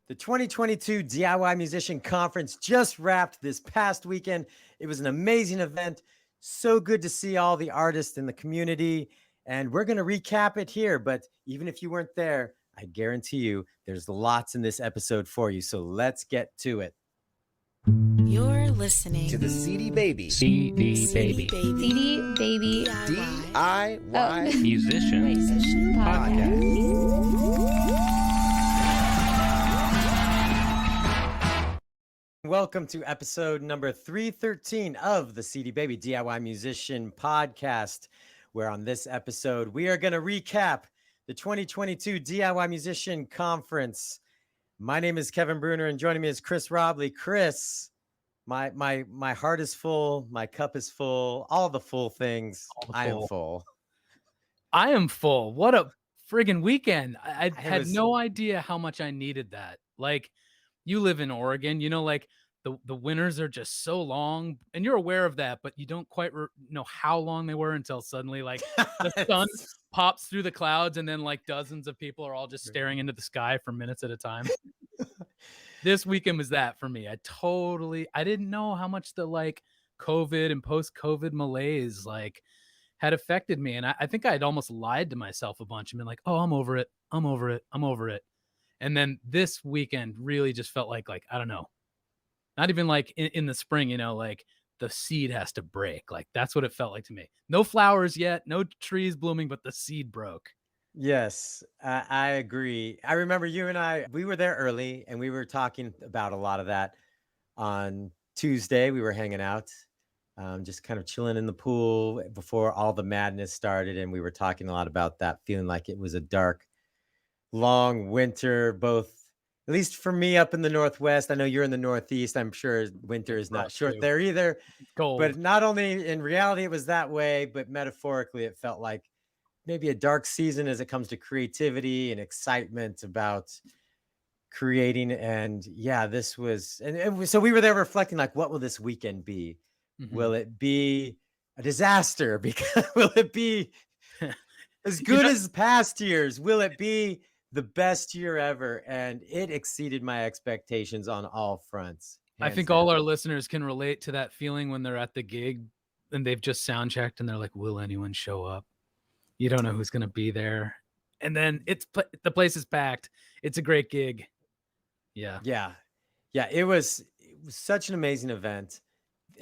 The 2022 DIY Musician Conference just wrapped this past weekend. It was an amazing event. So good to see all the artists in the community. And we're going to recap it here. But even if you weren't there, I guarantee you there's lots in this episode for you. So let's get to it. You're listening to the CD Baby CD Baby DIY Musician Podcast. Welcome to episode number 313 of the CD Baby DIY Musician Podcast, where on this episode, we are going to recap the 2022 DIY Musician Conference. My name is Kevin Bruner, and joining me is Chris Robley. Chris, my heart is full, my cup is full, all the full things. I am full. I am full. What a friggin' weekend. I had no idea how much I needed that. Like, you live in Oregon, like the winters are just so long, and you're aware of that, but you don't quite know how long they were until suddenly like the sun pops through the clouds, and then like dozens of people are all just staring into the sky for minutes at a time. This weekend was that for me. I didn't know how much the like COVID and post-COVID malaise like had affected me. And I think I had almost lied to myself a bunch and been like, oh, I'm over it. And then this weekend really just felt like, I don't know, not even like in the spring, like the seed has to break. Like that's what it felt like to me. No flowers yet, no trees blooming, but the seed broke. Yes, I agree. I remember you and we were there early and we were talking about a lot of that on Tuesday. We were hanging out, just kind of chilling in the pool before all the madness started. And we were talking a lot about that, feeling like it was a dark, long winter, both, at least for me up in the Northwest. I know you're in the Northeast. I'm sure winter is not short there either. Cold. But not only in reality it was that way, but metaphorically it felt like maybe a dark season as it comes to creativity and excitement about creating. And yeah, this was, so we were there reflecting, like, what will this weekend be? Mm-hmm. Will it be a disaster? Because will it be as good as past years? Will it be the best year ever? And it exceeded my expectations on all fronts. I think all our listeners can relate to that feeling when they're at the gig and they've just sound checked and they're like, will anyone show up? You don't know who's going to be there. And then the place is packed. It's a great gig. Yeah. It was such an amazing event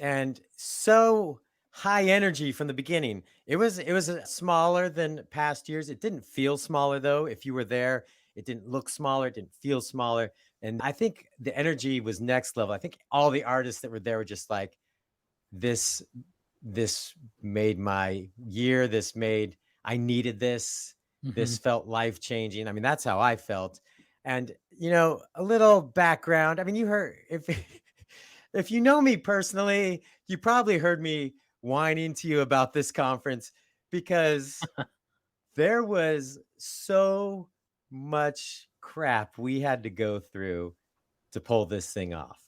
and so high energy from the beginning. It was smaller than past years. It didn't feel smaller though. If you were there, it didn't look smaller. It didn't feel smaller. And I think the energy was next level. I think all the artists that were there were just like, this made my year. I needed this. Mm-hmm. This felt life-changing. I mean, that's how I felt. And, a little background. I mean, you heard, if you know me personally, you probably heard me whining to you about this conference because there was so much crap we had to go through to pull this thing off.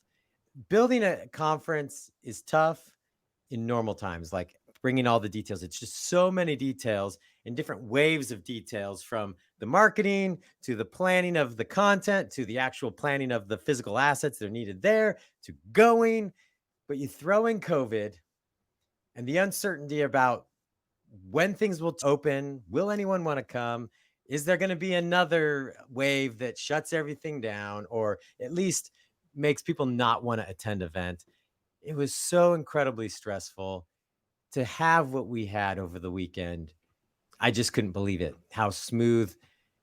Building a conference is tough in normal times, like bringing all the details. It's just so many details and different waves of details, from the marketing to the planning of the content to the actual planning of the physical assets that are needed there to going. But you throw in COVID and the uncertainty about when things will open. Will anyone want to come? Is there going to be another wave that shuts everything down, or at least makes people not want to attend event? It was so incredibly stressful to have what we had over the weekend. I just couldn't believe it, how smooth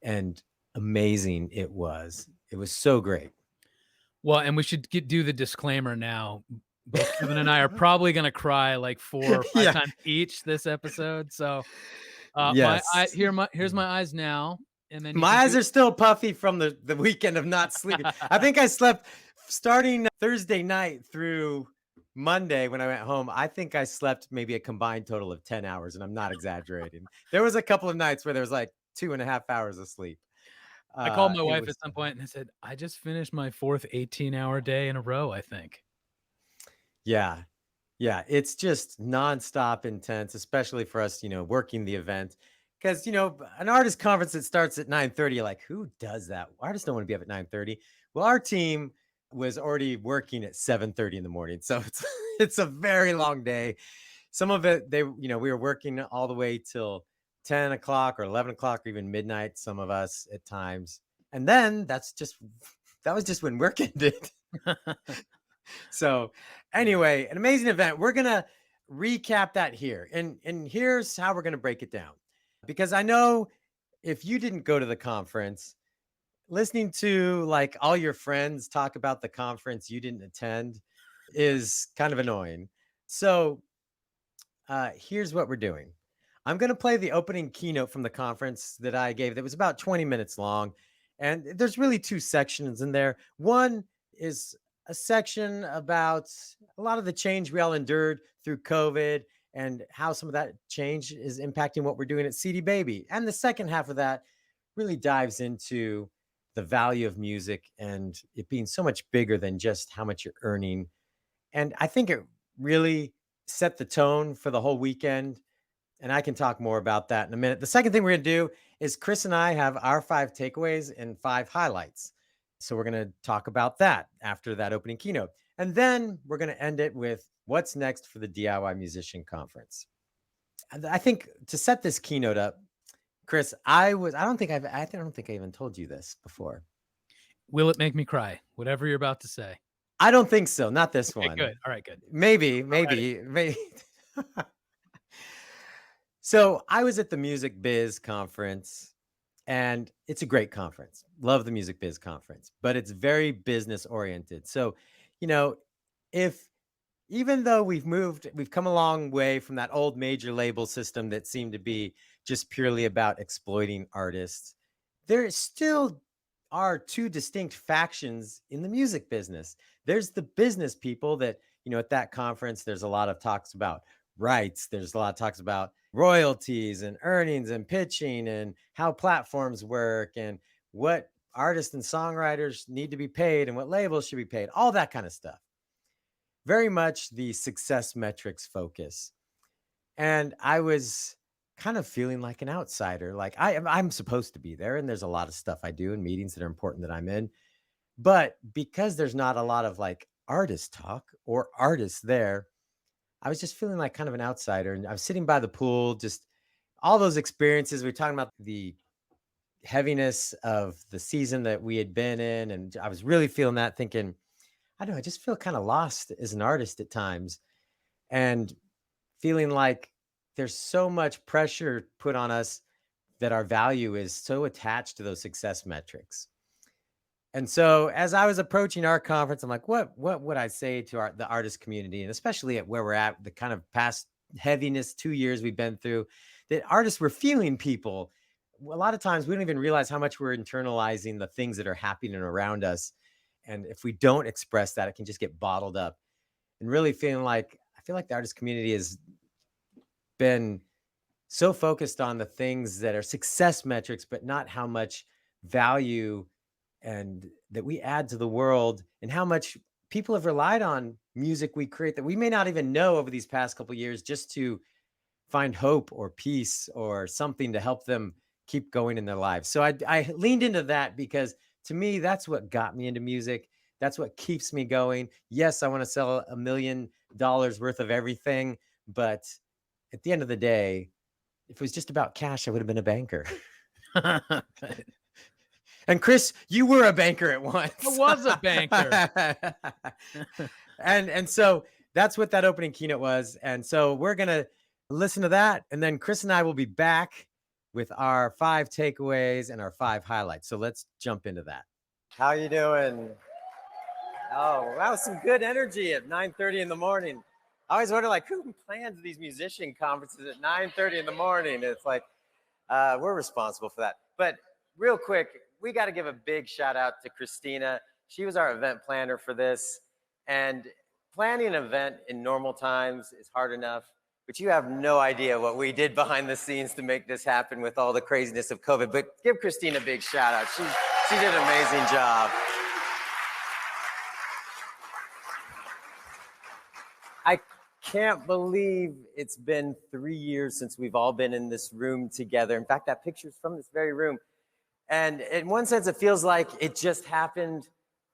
and amazing it was. It was so great. Well, and we should do the disclaimer now. Both Kevin and I are probably going to cry like 4 or 5 times each this episode. So yes. Here's my eyes now. And then my eyes are still puffy from the weekend of not sleeping. I think I slept starting Thursday night through Monday when I went home. I think I slept maybe a combined total of 10 hours, and I'm not exaggerating. There was a couple of nights where there was like 2.5 hours of sleep. I called my wife at some point and I said, I just finished my 4th 18-hour day in a row, I think. Yeah. It's just nonstop intense, especially for us, working the event. Because, an artist conference that starts at 9:30, you're like, who does that? Artists don't want to be up at 9:30. Well, our team was already working at 7:30 in the morning. So it's a very long day. Some of it, we were working all the way till 10 o'clock or 11 o'clock or even midnight, some of us at times. And then that was just when work ended. So anyway, an amazing event. We're gonna recap that here. And here's how we're gonna break it down. Because I know if you didn't go to the conference, listening to like all your friends talk about the conference you didn't attend is kind of annoying. So here's what we're doing. I'm going to play the opening keynote from the conference that I gave that was about 20 minutes long. And there's really two sections in there. One is a section about a lot of the change we all endured through COVID and how some of that change is impacting what we're doing at CD Baby. And the second half of that really dives into the value of music and it being so much bigger than just how much you're earning. And I think it really set the tone for the whole weekend. And I can talk more about that in a minute. The second thing we're going to do is Chris and I have our 5 takeaways and 5 highlights. So we're going to talk about that after that opening keynote. And then we're going to end it with what's next for the DIY Musician Conference. And I think to set this keynote up, Chris, I don't think I even told you this before. Will it make me cry? Whatever you're about to say. I don't think so. Not this Okay, one. good. All right, good. Maybe. So I was at the Music Biz conference, and it's a great conference. Love the Music Biz conference, but it's very business oriented. So, you know, if even though we've come a long way from that old major label system that seemed to be just purely about exploiting artists, there still are two distinct factions in the music business. There's the business people that, at that conference, there's a lot of talks about rights. There's a lot of talks about royalties and earnings and pitching and how platforms work and what artists and songwriters need to be paid and what labels should be paid, all that kind of stuff. Very much the success metrics focus. And I was kind of feeling like an outsider. Like I'm supposed to be there, and there's a lot of stuff I do and meetings that are important that I'm in. But because there's not a lot of like artist talk or artists there, I was just feeling like kind of an outsider. And I was sitting by the pool, just all those experiences. We were talking about the heaviness of the season that we had been in. And I was really feeling that, thinking, I don't know, I just feel kind of lost as an artist at times. And feeling like there's so much pressure put on us that our value is so attached to those success metrics. And so as I was approaching our conference, I'm like, what would I say to the artist community? And especially at where we're at, the kind of past heaviness 2 years we've been through, that artists were feeling people. A lot of times we don't even realize how much we're internalizing the things that are happening around us. And if we don't express that, it can just get bottled up. And really feeling like, I feel like the artist community has been so focused on the things that are success metrics, but not how much value and that we add to the world and how much people have relied on music we create that we may not even know over these past couple of years just to find hope or peace or something to help them keep going in their lives. So I leaned into that because to me, that's what got me into music. That's what keeps me going. Yes, I want to sell $1 million worth of everything, but at the end of the day, if it was just about cash, I would have been a banker. And Chris, you were a banker at once. I was a banker. and so that's what that opening keynote was. And so we're going to listen to that. And then Chris and I will be back with our 5 takeaways and our 5 highlights. So let's jump into that. How you doing? Oh, wow, some good energy at 9:30 in the morning. I always wonder, like, who plans these musician conferences at 9:30 in the morning? It's like, we're responsible for that. But real quick, we got to give a big shout out to Christina. She was our event planner for this. And planning an event in normal times is hard enough, but you have no idea what we did behind the scenes to make this happen with all the craziness of COVID. But give Christina a big shout out. She did an amazing job. I can't believe it's been 3 years since we've all been in this room together. In fact, that picture's from this very room. And in one sense, it feels like it just happened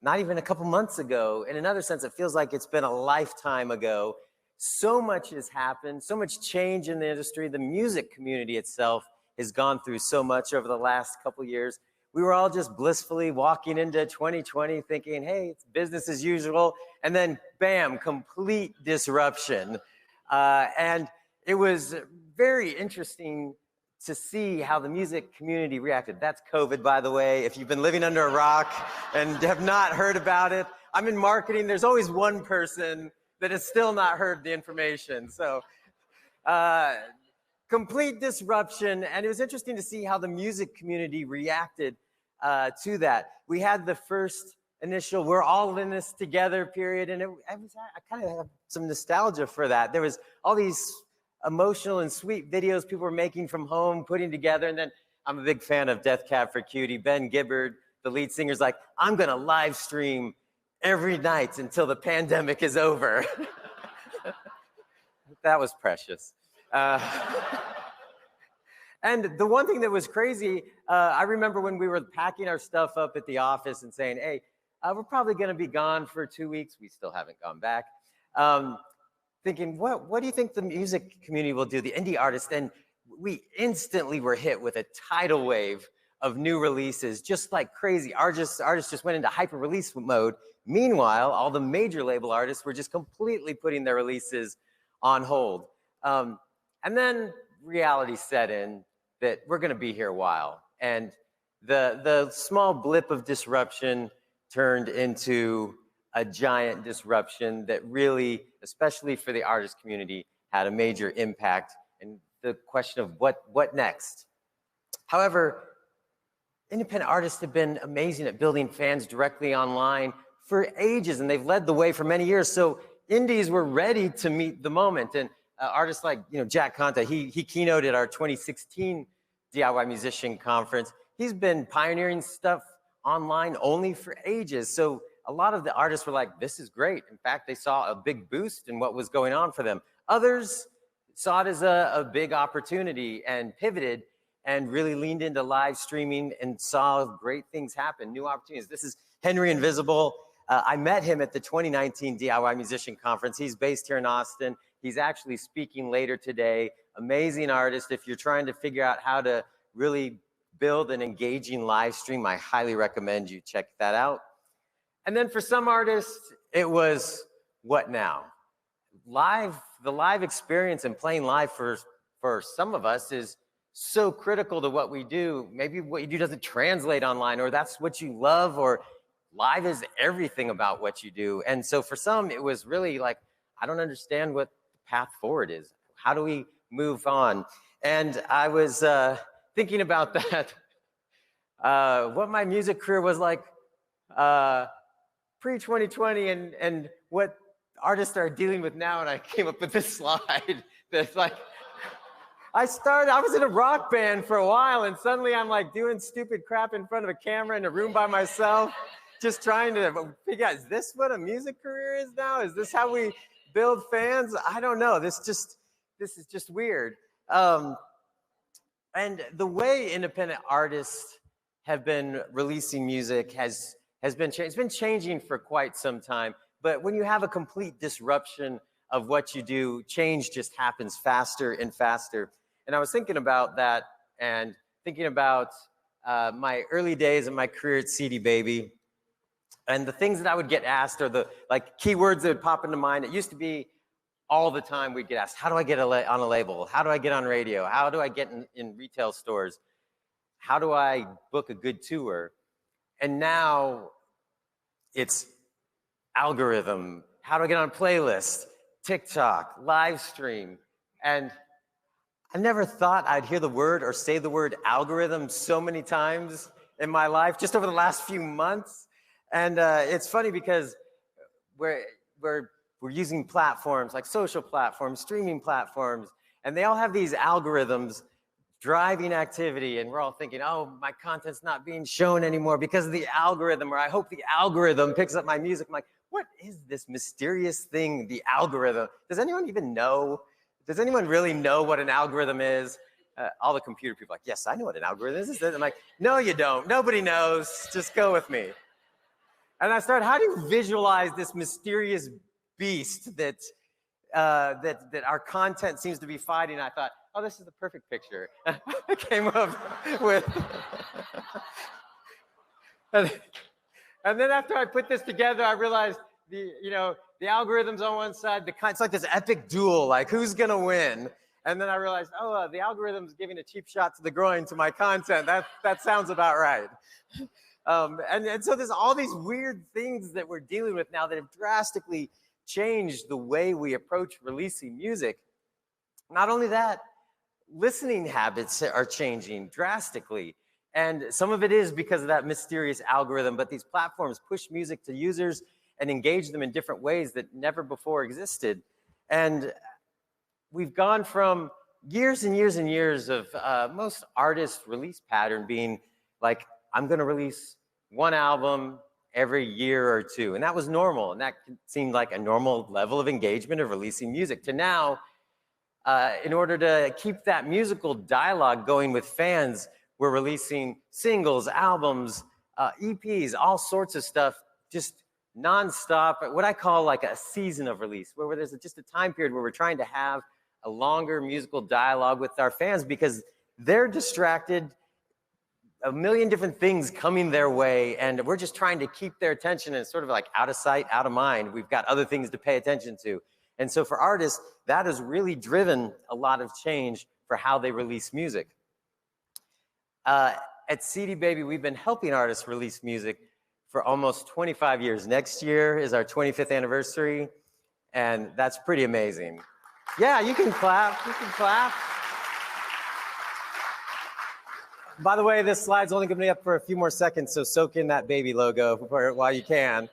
not even a couple months ago. In another sense, it feels like it's been a lifetime ago. So much has happened, so much change in the industry. The music community itself has gone through so much over the last couple years. We were all just blissfully walking into 2020 thinking, hey, it's business as usual. And then bam, complete disruption. And it was very interesting to see how the music community reacted. That's COVID, by the way. If you've been living under a rock and have not heard about it, I'm in marketing. There's always one person that has still not heard the information. So complete disruption. And it was interesting to see how the music community reacted to that. We had the first initial "we're all in this together" period, and I kind of have some nostalgia for that. There was all these emotional and sweet videos people were making from home, putting together, and then I'm a big fan of Death Cab for Cutie. Ben Gibbard, the lead singer's like, I'm gonna live stream every night until the pandemic is over. That was precious. And the one thing that was crazy, I remember when we were packing our stuff up at the office and saying, hey, we're probably gonna be gone for 2 weeks. We still haven't gone back. Thinking, what do you think the music community will do, the indie artists? And we instantly were hit with a tidal wave of new releases, just like crazy. Artists just went into hyper release mode. Meanwhile, all the major label artists were just completely putting their releases on hold. And then reality set in that we're gonna be here a while. And the small blip of disruption turned into a giant disruption that really, especially for the artist community, had a major impact. And the question of what next? However, independent artists have been amazing at building fans directly online for ages, and they've led the way for many years. So indies were ready to meet the moment. And artists like Jack Conta, he keynoted our 2016 DIY Musician Conference. He's been pioneering stuff online only for ages. So a lot of the artists were like, this is great. In fact, they saw a big boost in what was going on for them. Others saw it as a big opportunity and pivoted and really leaned into live streaming and saw great things happen, new opportunities. This is Henry Invisible. I met him at the 2019 DIY Musician Conference. He's based here in Austin. He's actually speaking later today. Amazing artist. If you're trying to figure out how to really build an engaging live stream, I highly recommend you check that out. And then for some artists, it was, what now? The live experience and playing live for some of us is so critical to what we do. Maybe what you do doesn't translate online, or that's what you love, or live is everything about what you do. And so for some, it was really like, I don't understand what the path forward is. How do we move on? And I was thinking about that, what my music career was like pre-2020 and what artists are dealing with now. And I came up with this slide that's like, I was in a rock band for a while, and suddenly I'm like doing stupid crap in front of a camera in a room by myself, just trying to figure out, is this what a music career is now? Is this how we build fans? I don't know. This is just weird. And the way independent artists have been releasing music has been it's been changing for quite some time. But when you have a complete disruption of what you do, change just happens faster and faster. And I was thinking about that and thinking about my early days of my career at CD Baby. And the things that I would get asked are the keywords that would pop into mind. It used to be all the time we'd get asked, how do I get on a label? How do I get on radio? How do I get in retail stores? How do I book a good tour? And now it's algorithm. How do I get on a playlist? TikTok, live stream. And I never thought I'd hear the word or say the word algorithm so many times in my life, just over the last few months. And it's funny because we're using platforms like social platforms, streaming platforms, and they all have these algorithms driving activity. And we're all thinking, oh, my content's not being shown anymore because of the algorithm, or I hope the algorithm picks up my music. I'm like, what is this mysterious thing, the algorithm? Does anyone even know? Does anyone really know what an algorithm is? All the computer people are like, yes, I know what an algorithm is. I'm like, no, you don't. Nobody knows. Just go with me. And I started, how do you visualize this mysterious beast that our content seems to be fighting? I thought, oh, this is the perfect picture. I came up with, and then after I put this together, I realized the algorithms on one side, it's like this epic duel, like who's gonna win? And then I realized, oh, the algorithm's giving a cheap shot to the groin to my content. That sounds about right. And so there's all these weird things that we're dealing with now that have drastically changed the way we approach releasing music. Not only that, listening habits are changing drastically. And some of it is because of that mysterious algorithm, but these platforms push music to users and engage them in different ways that never before existed. And we've gone from years and years and years of most artists' release pattern being like, I'm going to release one album every year or two. And that was normal. And that seemed like a normal level of engagement of releasing music. To now, in order to keep that musical dialogue going with fans, we're releasing singles, albums, EPs, all sorts of stuff, just nonstop. What I call like a season of release, where there's just a time period where we're trying to have a longer musical dialogue with our fans because they're distracted, a million different things coming their way, and we're just trying to keep their attention, and it's sort of like out of sight, out of mind. We've got other things to pay attention to. And so for artists, that has really driven a lot of change for how they release music. At CD Baby, we've been helping artists release music for almost 25 years. Next year is our 25th anniversary, and that's pretty amazing. Yeah, you can clap, you can clap. By the way, this slide's only going to be up for a few more seconds, so soak in that baby logo while you can.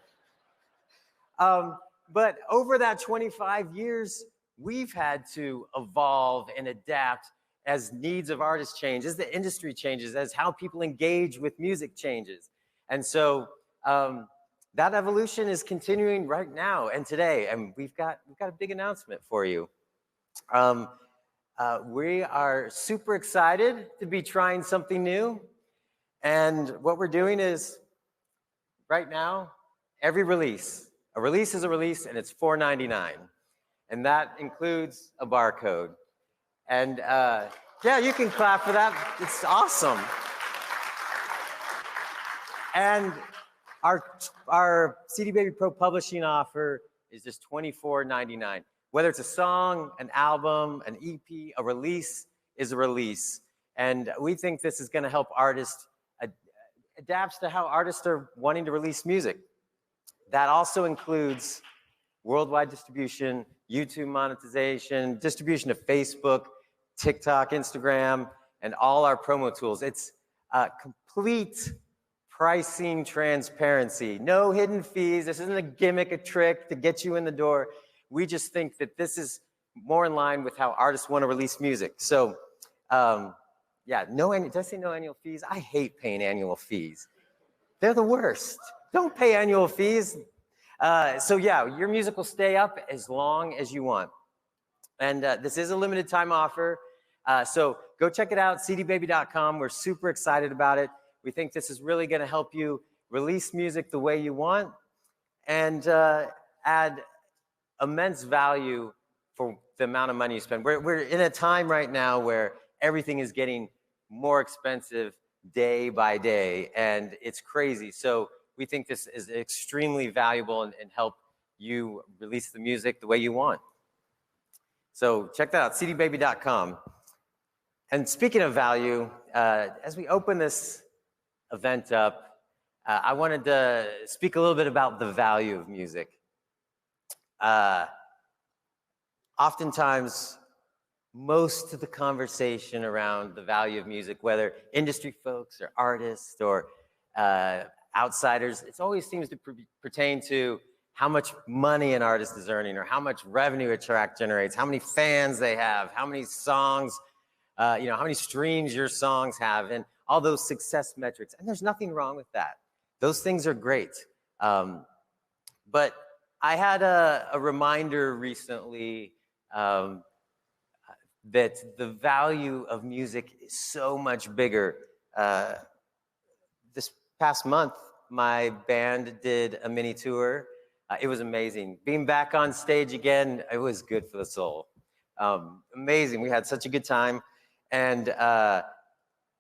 But over that 25 years, we've had to evolve and adapt as needs of artists change, as the industry changes, as how people engage with music changes. And so that evolution is continuing right now and today, and we've got a big announcement for you. We are super excited to be trying something new. And what we're doing is, right now, a release is a release, and it's $4.99. And that includes a barcode. And yeah, you can clap for that. It's awesome. And our CD Baby Pro publishing offer is just $24.99. Whether it's a song, an album, an EP, a release is a release. And we think this is going to help artists adapt to how artists are wanting to release music. That also includes worldwide distribution, YouTube monetization, distribution of Facebook, TikTok, Instagram, and all our promo tools. It's complete pricing transparency. No hidden fees. This isn't a gimmick, a trick to get you in the door. We just think that this is more in line with how artists want to release music. So, yeah, did I say no annual fees? I hate paying annual fees. They're the worst. Don't pay annual fees. So yeah, your music will stay up as long as you want. And this is a limited time offer. So go check it out, cdbaby.com. We're super excited about it. We think this is really going to help you release music the way you want and add immense value for the amount of money you spend. We're in a time right now where everything is getting more expensive day by day, and it's crazy. So we think this is extremely valuable and help you release the music the way you want. So check that out, cdbaby.com. And speaking of value, as we open this event up, I wanted to speak a little bit about the value of music. Oftentimes, most of the conversation around the value of music, whether industry folks or artists or outsiders, it always seems to pertain to how much money an artist is earning or how much revenue a track generates, how many fans they have, how many songs, how many streams your songs have, and all those success metrics. And there's nothing wrong with that. Those things are great. But I had a reminder recently that the value of music is so much bigger. This past month, my band did a mini tour. It was amazing. Being back on stage again, it was good for the soul. Amazing. We had such a good time. And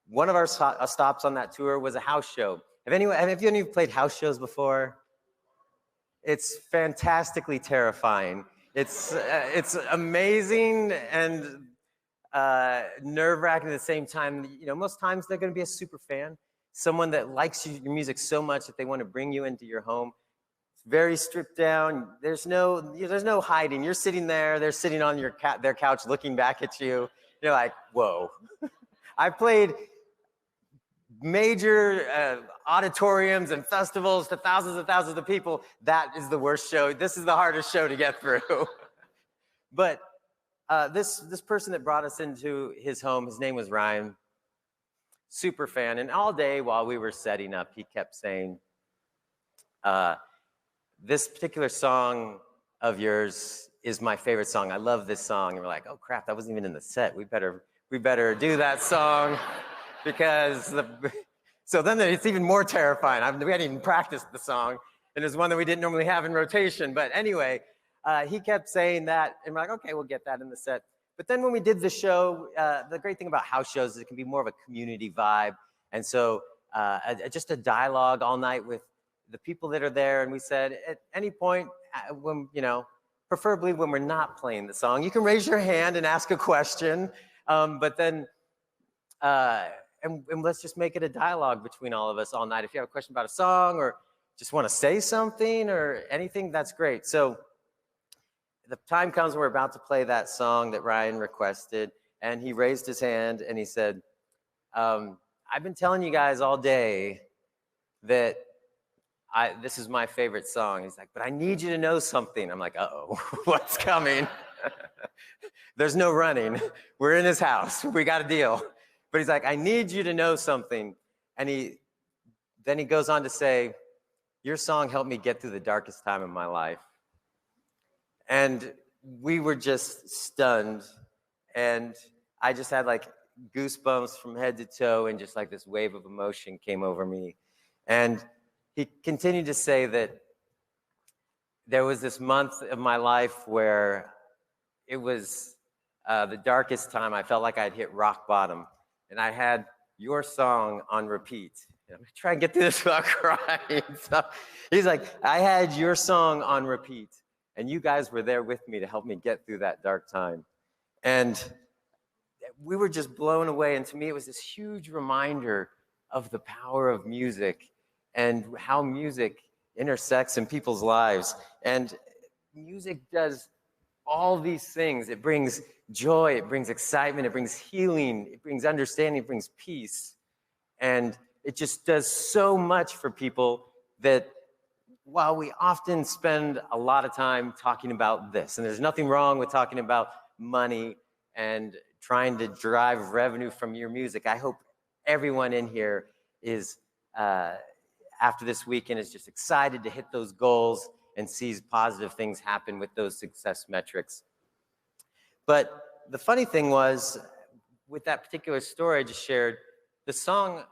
one of our stops on that tour was a house show. Have any of you played house shows before? It's fantastically terrifying. It's amazing and nerve-wracking at the same time. You know, most times they're going to be a super fan, someone that likes your music so much that they want to bring you into your home. It's very stripped down. There's no hiding. You're sitting there. They're sitting on their couch, looking back at you. You're like, whoa. I played major auditoriums and festivals to thousands of people. That is the worst show. This is the hardest show to get through. But this person that brought us into his home, his name was Ryan, super fan. And all day while we were setting up, he kept saying, this particular song of yours is my favorite song. I love this song. And we're like, oh crap, that wasn't even in the set. We better do that song. Because so then it's even more terrifying. We hadn't even practiced the song, and it's one that we didn't normally have in rotation. But anyway, he kept saying that, and we're like, okay, we'll get that in the set. But then when we did the show, the great thing about house shows is it can be more of a community vibe, and so just a dialogue all night with the people that are there. And we said, at any point, when preferably when we're not playing the song, you can raise your hand and ask a question, but then. And let's just make it a dialogue between all of us all night. If you have a question about a song or just want to say something or anything, that's great. So the time comes when we're about to play that song that Ryan requested, and he raised his hand and he said, I've been telling you guys all day that this is my favorite song. He's like, but I need you to know something. I'm like, uh-oh, what's coming? There's no running. We're in his house. We got a deal. But he's like, I need you to know something. And then he goes on to say, your song helped me get through the darkest time of my life. And we were just stunned. And I just had like goosebumps from head to toe, and just like this wave of emotion came over me. And he continued to say that there was this month of my life where it was the darkest time. I felt like I'd hit rock bottom. And I had your song on repeat. I'm gonna try and get through this without crying. So he's like, I had your song on repeat, and you guys were there with me to help me get through that dark time. And we were just blown away. And to me, it was this huge reminder of the power of music and how music intersects in people's lives. And music does all these things. It brings joy, it brings excitement, it brings healing, it brings understanding, it brings peace. And it just does so much for people that while we often spend a lot of time talking about this, and there's nothing wrong with talking about money and trying to drive revenue from your music, I hope everyone in here is, after this weekend, is just excited to hit those goals and sees positive things happen with those success metrics. But the funny thing was, with that particular story I just shared, the song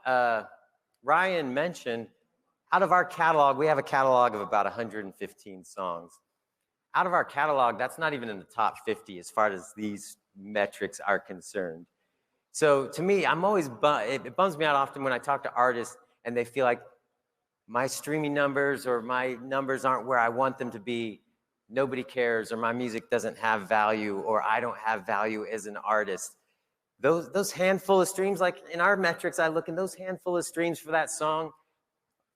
Ryan mentioned, out of our catalog, we have a catalog of about 115 songs. Out of our catalog, that's not even in the top 50 as far as these metrics are concerned. So to me, I'm always, it bums me out often when I talk to artists and they feel like my streaming numbers or my numbers aren't where I want them to be. Nobody cares, or my music doesn't have value, or I don't have value as an artist. Those handful of streams, like in our metrics, I look in those handful of streams for that song,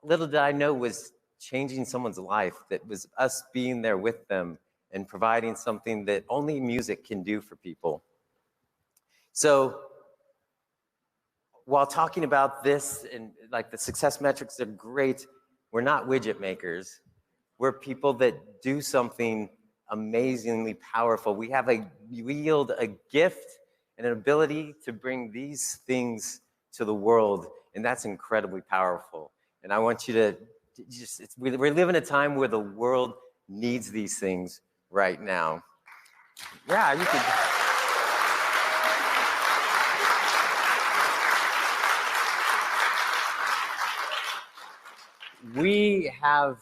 little did I know was changing someone's life. That was us being there with them and providing something that only music can do for people. So while talking about this, and like the success metrics are great, we're not widget makers. We're people that do something amazingly powerful. We wield a gift and an ability to bring these things to the world, and that's incredibly powerful. And I want you to we live in a time where the world needs these things right now. Yeah, you could. we have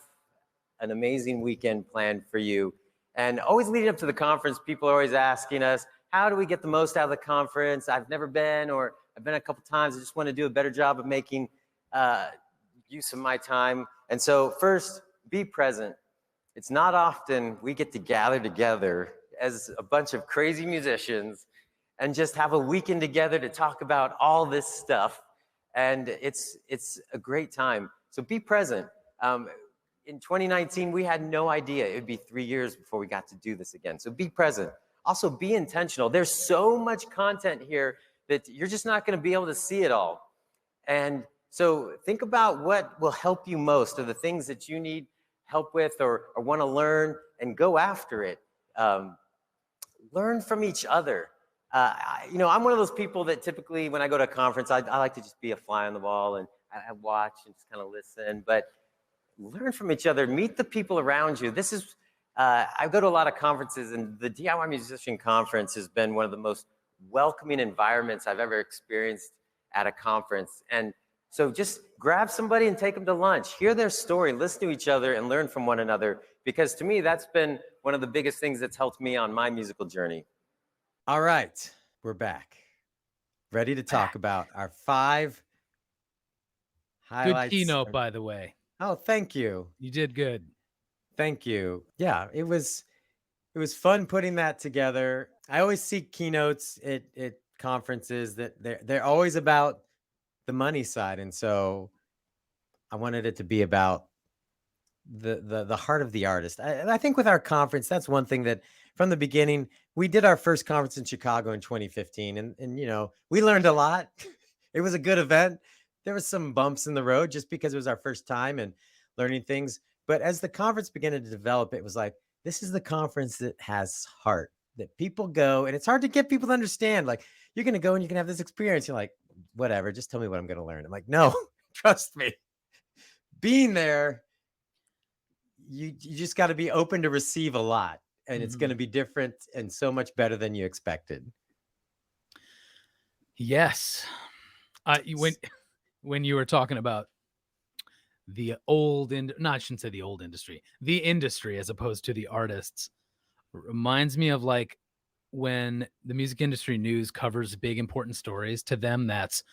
an amazing weekend planned for you. And always leading up to the conference, people are always asking us, how do we get the most out of the conference? I've never been, or I've been a couple times. I just want to do a better job of making use of my time. And so first, be present. It's not often we get to gather together as a bunch of crazy musicians and just have a weekend together to talk about all this stuff. And it's a great time. So be present. In 2019, we had no idea it would be 3 years before we got to do this again. So be present. Also, be intentional. There's so much content here that you're just not going to be able to see it all. And so think about what will help you most, or the things that you need help with or want to learn, and go after it. Learn from each other. I'm one of those people that typically when I go to a conference, I like to just be a fly on the wall, and I watch and just kind of listen. But learn from each other. Meet the people around you. This is, I go to a lot of conferences, and the DIY Musician Conference has been one of the most welcoming environments I've ever experienced at a conference. And so just grab somebody and take them to lunch. Hear their story, listen to each other, and learn from one another. Because to me, that's been one of the biggest things that's helped me on my musical journey. All right, we're back. Ready to talk about our 5 highlights. Good keynote, by the way. Oh, thank you. You did good. Thank you. Yeah, it was fun putting that together. I always see keynotes at conferences that they're always about the money side, and so I wanted it to be about the heart of the artist. I think with our conference, that's one thing that from the beginning, we did our first conference in Chicago in 2015, and we learned a lot. It was a good event. There was some bumps in the road just because it was our first time and learning things. But as the conference began to develop, it was like, this is the conference that has heart, that people go, and it's hard to get people to understand. Like, you're going to go and you can have this experience. You're like, whatever, just tell me what I'm going to learn. I'm like, no, trust me. Being there, you just got to be open to receive a lot, and it's going to be different and so much better than you expected. Yes. When you were talking about the I shouldn't say the old industry, the industry as opposed to the artists, reminds me of like when the music industry news covers big important stories. To them, that's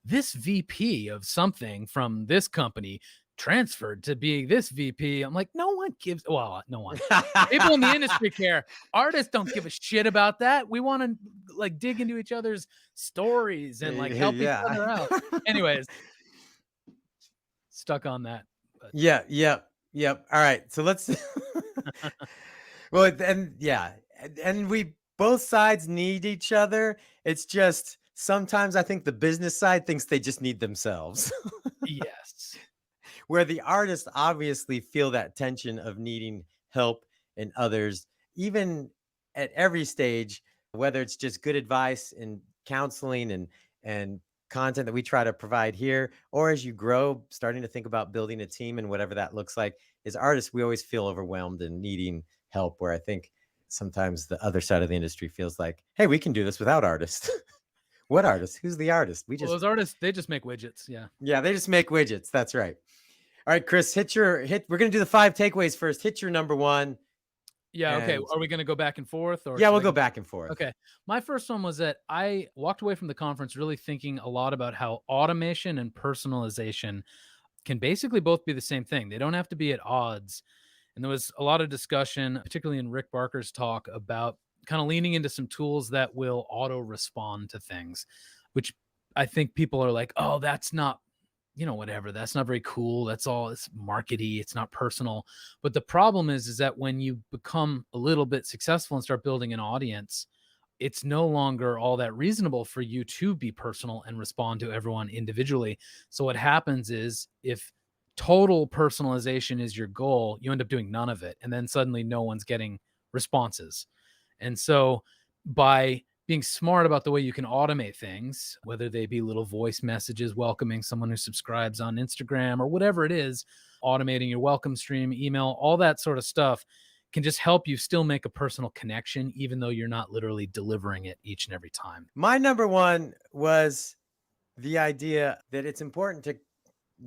this VP of something from this company transferred to being this VP. I'm like, no one. People in the industry care. Artists don't give a shit about that. We want to like dig into each other's stories and like help each other out. Anyways, stuck on that. But. Yep. All right. So let's well, and we both sides need each other. It's just sometimes I think the business side thinks they just need themselves. Yes. Where the artists obviously feel that tension of needing help and others, even at every stage, whether it's just good advice and counseling and content that we try to provide here, or as you grow, starting to think about building a team and whatever that looks like. As artists, we always feel overwhelmed and needing help, where I think sometimes the other side of the industry feels like, hey, we can do this without artists. What artist? Who's the artist? Those artists, they just make widgets. Yeah, they just make widgets. That's right. All right, Chris, we're going to do the 5 takeaways first. Hit your number 1. Yeah. Okay. Are we going to go back and forth? Or yeah, we'll go back and forth. Okay. My first one was that I walked away from the conference really thinking a lot about how automation and personalization can basically both be the same thing. They don't have to be at odds. And there was a lot of discussion, particularly in Rick Barker's talk, about kind of leaning into some tools that will auto respond to things, which I think people are like, oh, that's not, whatever. That's not very cool. It's markety. It's not personal. But the problem is that when you become a little bit successful and start building an audience, it's no longer all that reasonable for you to be personal and respond to everyone individually. So what happens is, if total personalization is your goal, you end up doing none of it. And then suddenly no one's getting responses. And so by being smart about the way you can automate things, whether they be little voice messages welcoming someone who subscribes on Instagram or whatever it is, automating your welcome stream, email, all that sort of stuff can just help you still make a personal connection, even though you're not literally delivering it each and every time. My number 1 was the idea that it's important to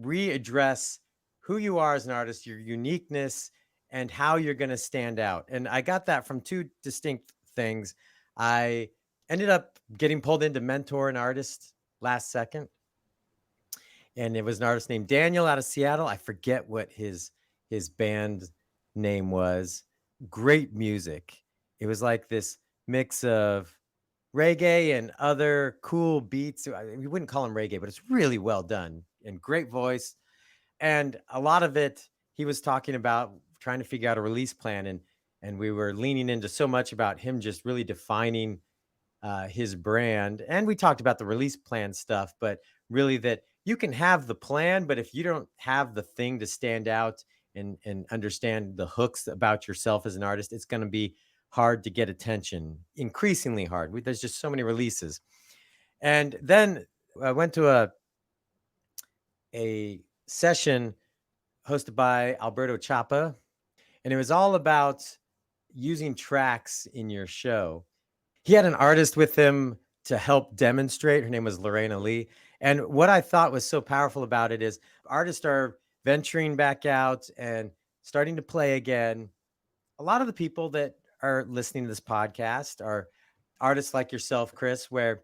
readdress who you are as an artist, your uniqueness, and how you're going to stand out. And I got that from two distinct things. I ended up getting pulled into mentor an artist last second, and it was an artist named Daniel out of Seattle. I forget what his band name was. Great music. It was like this mix of reggae and other cool beats. We wouldn't call him reggae, but it's really well done and great voice. And a lot of it, he was talking about trying to figure out a release plan, and we were leaning into so much about him just really defining his brand. And we talked about the release plan stuff, but really that you can have the plan, but if you don't have the thing to stand out and understand the hooks about yourself as an artist, it's going to be hard to get attention, increasingly hard. There's just so many releases. And then I went to a session hosted by Alberto Chapa, and it was all about using tracks in your show. He had an artist with him to help demonstrate. Her name was Lorena Lee. And what I thought was so powerful about it is artists are venturing back out and starting to play again. A lot of the people that are listening to this podcast are artists like yourself, Chris, where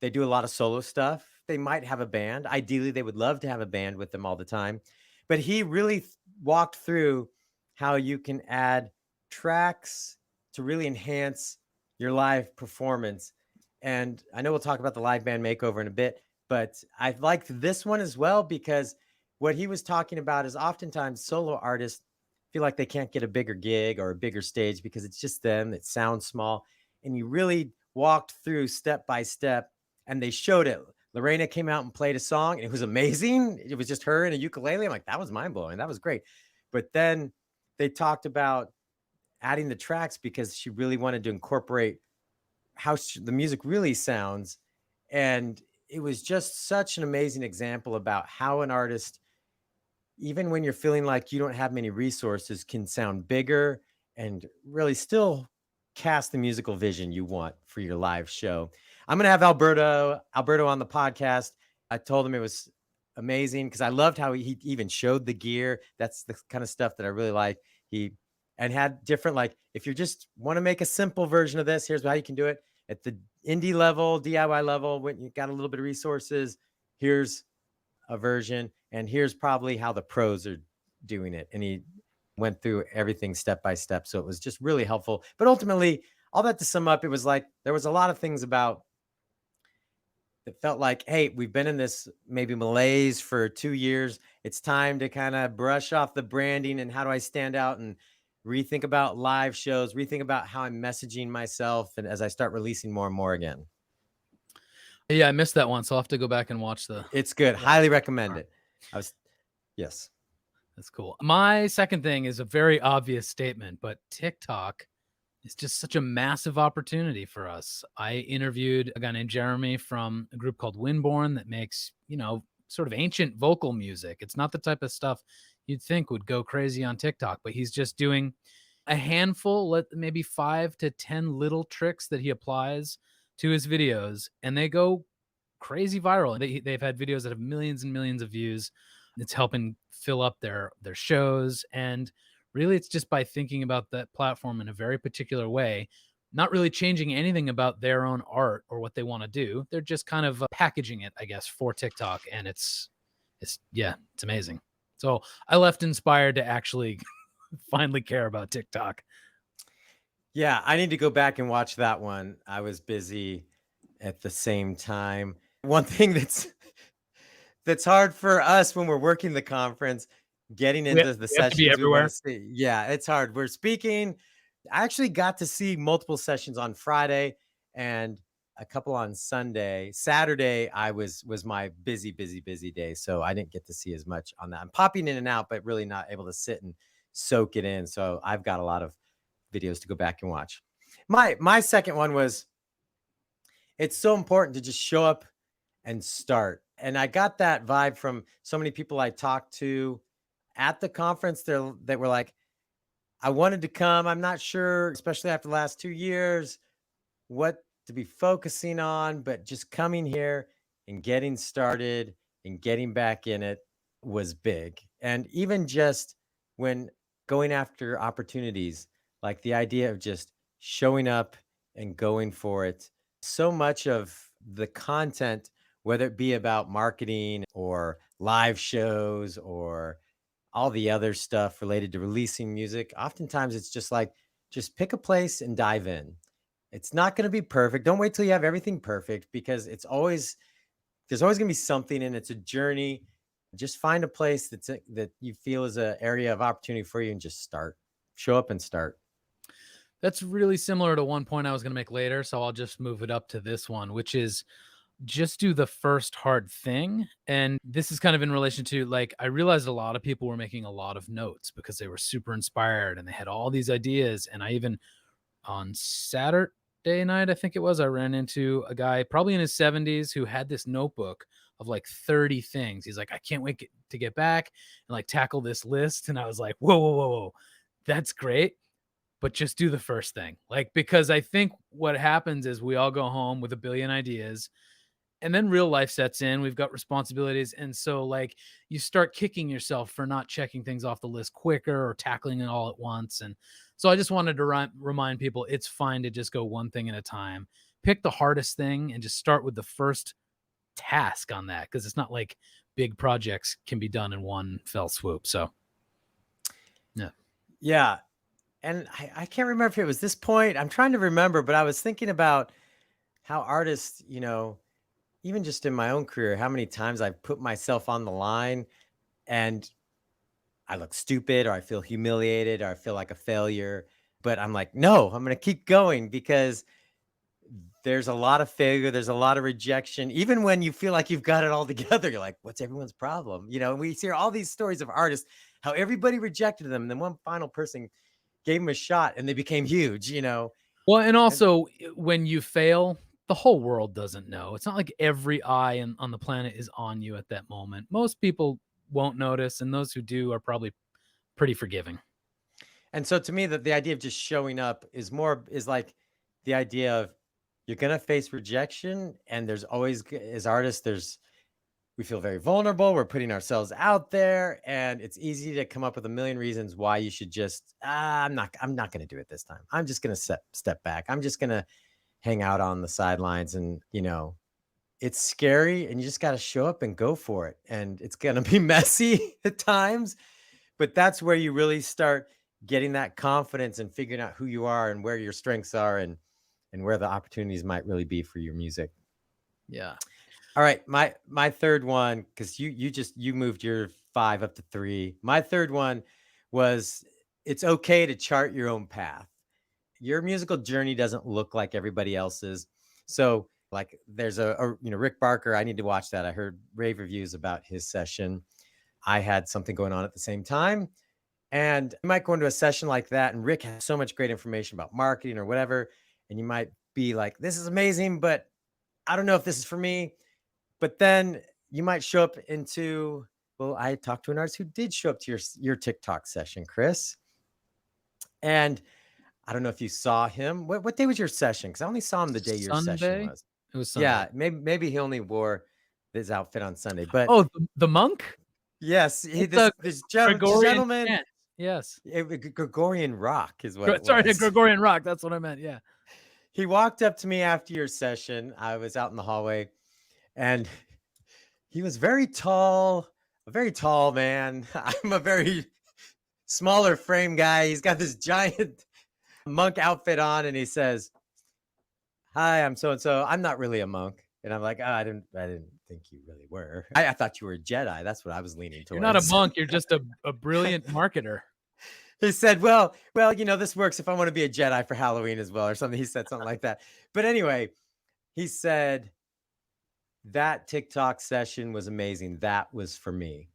they do a lot of solo stuff. They might have a band. Ideally, they would love to have a band with them all the time. But he really walked through how you can add tracks to really enhance your live performance. And I know we'll talk about the live band makeover in a bit, but I liked this one as well because what he was talking about is oftentimes solo artists feel like they can't get a bigger gig or a bigger stage because it's just them. It sounds small. And you really walked through step by step, and they showed it. Lorena came out and played a song, and it was amazing. It was just her and a ukulele. I'm like, that was mind blowing. That was great. But then they talked about adding the tracks because she really wanted to incorporate how the music really sounds. And it was just such an amazing example about how an artist, even when you're feeling like you don't have many resources, can sound bigger and really still cast the musical vision you want for your live show. I'm going to have Alberto on the podcast. I told him it was amazing because I loved how he even showed the gear. That's the kind of stuff that I really like. He and had different, like, if you just want to make a simple version of this, here's how you can do it at the indie level, DIY level. When you got a little bit of resources, here's a version, and here's probably how the pros are doing it. And he went through everything step by step. So it was just really helpful. But ultimately, all that to sum up, it was like there was a lot of things about that felt like, hey, we've been in this maybe malaise for 2 years. It's time to kind of brush off the branding and how do I stand out and rethink about live shows, rethink about how I'm messaging myself, and as I start releasing more and more again. Yeah, I missed that one, so I'll have to go back and watch the. It's good. Highly recommend it. Yes. That's cool. My second thing is a very obvious statement, but TikTok is just such a massive opportunity for us. I interviewed a guy named Jeremy from a group called Winborn that makes, sort of ancient vocal music. It's not the type of stuff you'd think would go crazy on TikTok, but he's just doing a handful, maybe 5 to 10 little tricks that he applies to his videos, and they go crazy viral. They've had videos that have millions and millions of views. It's helping fill up their shows. And really, it's just by thinking about that platform in a very particular way, not really changing anything about their own art or what they want to do. They're just kind of packaging it, I guess, for TikTok. And it's amazing. So I left inspired to actually finally care about TikTok. Yeah, I need to go back and watch that one. I was busy at the same time. One thing that's hard for us when we're working the conference, getting into the sessions we want to see. Yeah, it's hard. We're speaking. I actually got to see multiple sessions on Friday and a couple on Sunday. Saturday, I was my busy day, so I didn't get to see as much on that. I'm popping in and out, but really not able to sit and soak it in. So I've got a lot of videos to go back and watch. My second one was, it's so important to just show up and start. And I got that vibe from so many people I talked to at the conference that were like, I wanted to come. I'm not sure, especially after the last 2 years, what to be focusing on, but just coming here and getting started and getting back in it was big. And even just when going after opportunities, like the idea of just showing up and going for it, so much of the content, whether it be about marketing or live shows or all the other stuff related to releasing music, oftentimes it's just like, just pick a place and dive in. It's not going to be perfect. Don't wait till you have everything perfect because there's always going to be something and it's a journey. Just find a place that you feel is an area of opportunity for you and just start. Show up and start. That's really similar to one point I was going to make later, so I'll just move it up to this one, which is just do the first hard thing. And this is kind of in relation to, like, I realized a lot of people were making a lot of notes because they were super inspired and they had all these ideas. And I even on Saturday night, I think it was, I ran into a guy probably in his 70s who had this notebook of like 30 things. He's like, I can't wait to get back and like tackle this list. And I was like, whoa, whoa, whoa, whoa. That's great. But just do the first thing. Like, because I think what happens is we all go home with a billion ideas and then real life sets in. We've got responsibilities. And so, like, you start kicking yourself for not checking things off the list quicker or tackling it all at once. And so I just wanted to remind people it's fine to just go one thing at a time. Pick the hardest thing and just start with the first task on that, because it's not like big projects can be done in one fell swoop. So, yeah. Yeah. And I can't remember if it was this point. I'm trying to remember, but I was thinking about how artists, even just in my own career, how many times I've put myself on the line and I look stupid or I feel humiliated or I feel like a failure. But I'm like, no, I'm going to keep going because there's a lot of failure. There's a lot of rejection. Even when you feel like you've got it all together, you're like, what's everyone's problem? And we hear all these stories of artists, how everybody rejected them. And then one final person gave them a shot and they became huge. Well, and And also when you fail, the whole world doesn't know. It's not like every eye on the planet is on you at that moment. Most people won't notice, and those who do are probably pretty forgiving. And so to me, the idea of just showing up is like the idea of you're gonna face rejection, and there's always as artists, we feel very vulnerable. We're putting ourselves out there, and it's easy to come up with a million reasons why you should just I'm not gonna do it this time. I'm just gonna step back. I'm just gonna hang out on the sidelines, and it's scary, and you just gotta show up and go for it. And it's gonna be messy at times, but that's where you really start getting that confidence and figuring out who you are and where your strengths are and where the opportunities might really be for your music. Yeah. All right, my third one, because you moved your 5 up to 3. My third one was it's okay to chart your own path. Your musical journey doesn't look like everybody else's. So like there's Rick Barker, I need to watch that. I heard rave reviews about his session. I had something going on at the same time. And you might go into a session like that, and Rick has so much great information about marketing or whatever. And you might be like, this is amazing, but I don't know if this is for me. But then you might show up well, I talked to an artist who did show up to your TikTok session, Chris. And I don't know if you saw him. What day was your session? Because I only saw him the day your session Sunday? was. It was Sunday. Yeah, maybe he only wore his outfit on Sunday. But Oh, the monk? yes, It's a this Gregorian gentleman, chant. Yes. Gregorian rock is what it Sorry, the was. Gregorian rock. That's what I meant. Yeah. He walked up to me after your session. I was out in the hallway, and he was a very tall man. I'm a very smaller frame guy. He's got this giant monk outfit on, and he says, "Hi, I'm so and so. I'm not really a monk." And I'm like, "Oh, I didn't think you really were. I thought you were a Jedi." That's what I was leaning You're not a towards. monk. You're just a brilliant marketer. He said, well, this works if I want to be a Jedi for Halloween as well, or something. He said something like that. But anyway, he said, that TikTok session was amazing. That was for me.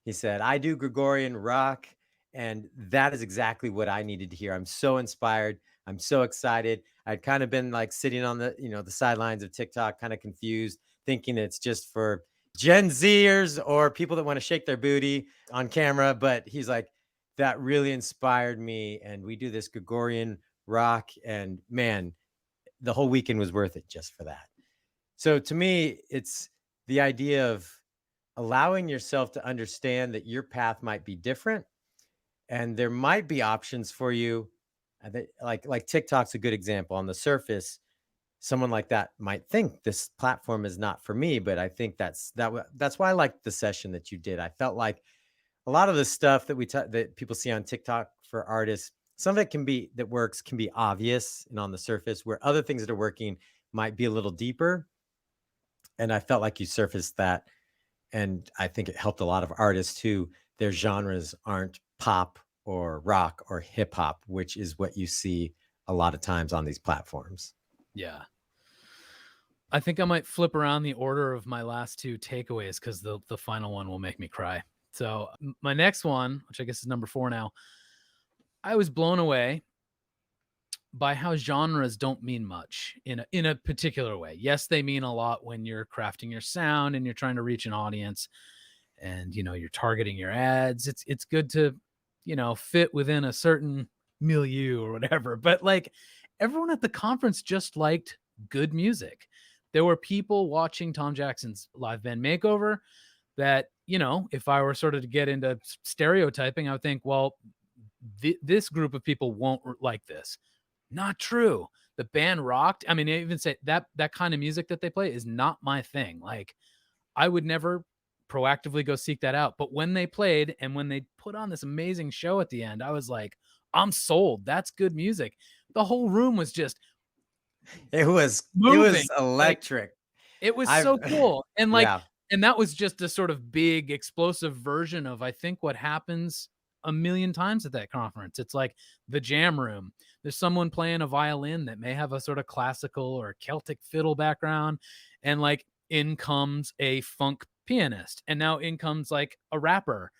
He said, I do Gregorian rock, and that is exactly what I needed to hear. I'm so inspired. I'm so excited. I'd kind of been like sitting on the sidelines of TikTok, kind of confused, thinking it's just for Gen Zers or people that want to shake their booty on camera. But he's like, that really inspired me. And we do this Gregorian rock, and man, the whole weekend was worth it just for that. So to me, it's the idea of allowing yourself to understand that your path might be different and there might be options for you. Like TikTok's a good example. On the surface, someone like that might think this platform is not for me, but I think that's why I liked the session that you did. I felt like a lot of the stuff that that people see on TikTok for artists, some of it can be obvious and on the surface, where other things that are working might be a little deeper. And I felt like you surfaced that, and I think it helped a lot of artists who their genres aren't pop or rock or hip hop, which is what you see a lot of times on these platforms. Yeah. I think I might flip around the order of my last two takeaways because the final one will make me cry. So my next one, which I guess is number 4 now, I was blown away by how genres don't mean much in a particular way. Yes, they mean a lot when you're crafting your sound and you're trying to reach an audience and you're targeting your ads. It's good to, fit within a certain milieu or whatever. But like everyone at the conference just liked good music. There were people watching Tom Jackson's live band makeover that, if I were sort of to get into stereotyping, I would think, well, this group of people won't like this. Not true. The band rocked. I mean, I even say that kind of music that they play is not my thing. Like, I would never proactively go seek that out. But when they played and when they put on this amazing show at the end, I was like, I'm sold. That's good music. The whole room was just moving. Electric. Like, it was so cool. And like, yeah. and that was just a sort of big explosive version of, I think, what happens a million times at that conference. It's like the jam room. There's someone playing a violin that may have a sort of classical or Celtic fiddle background. And like in comes a funk pianist. And now in comes like a rapper.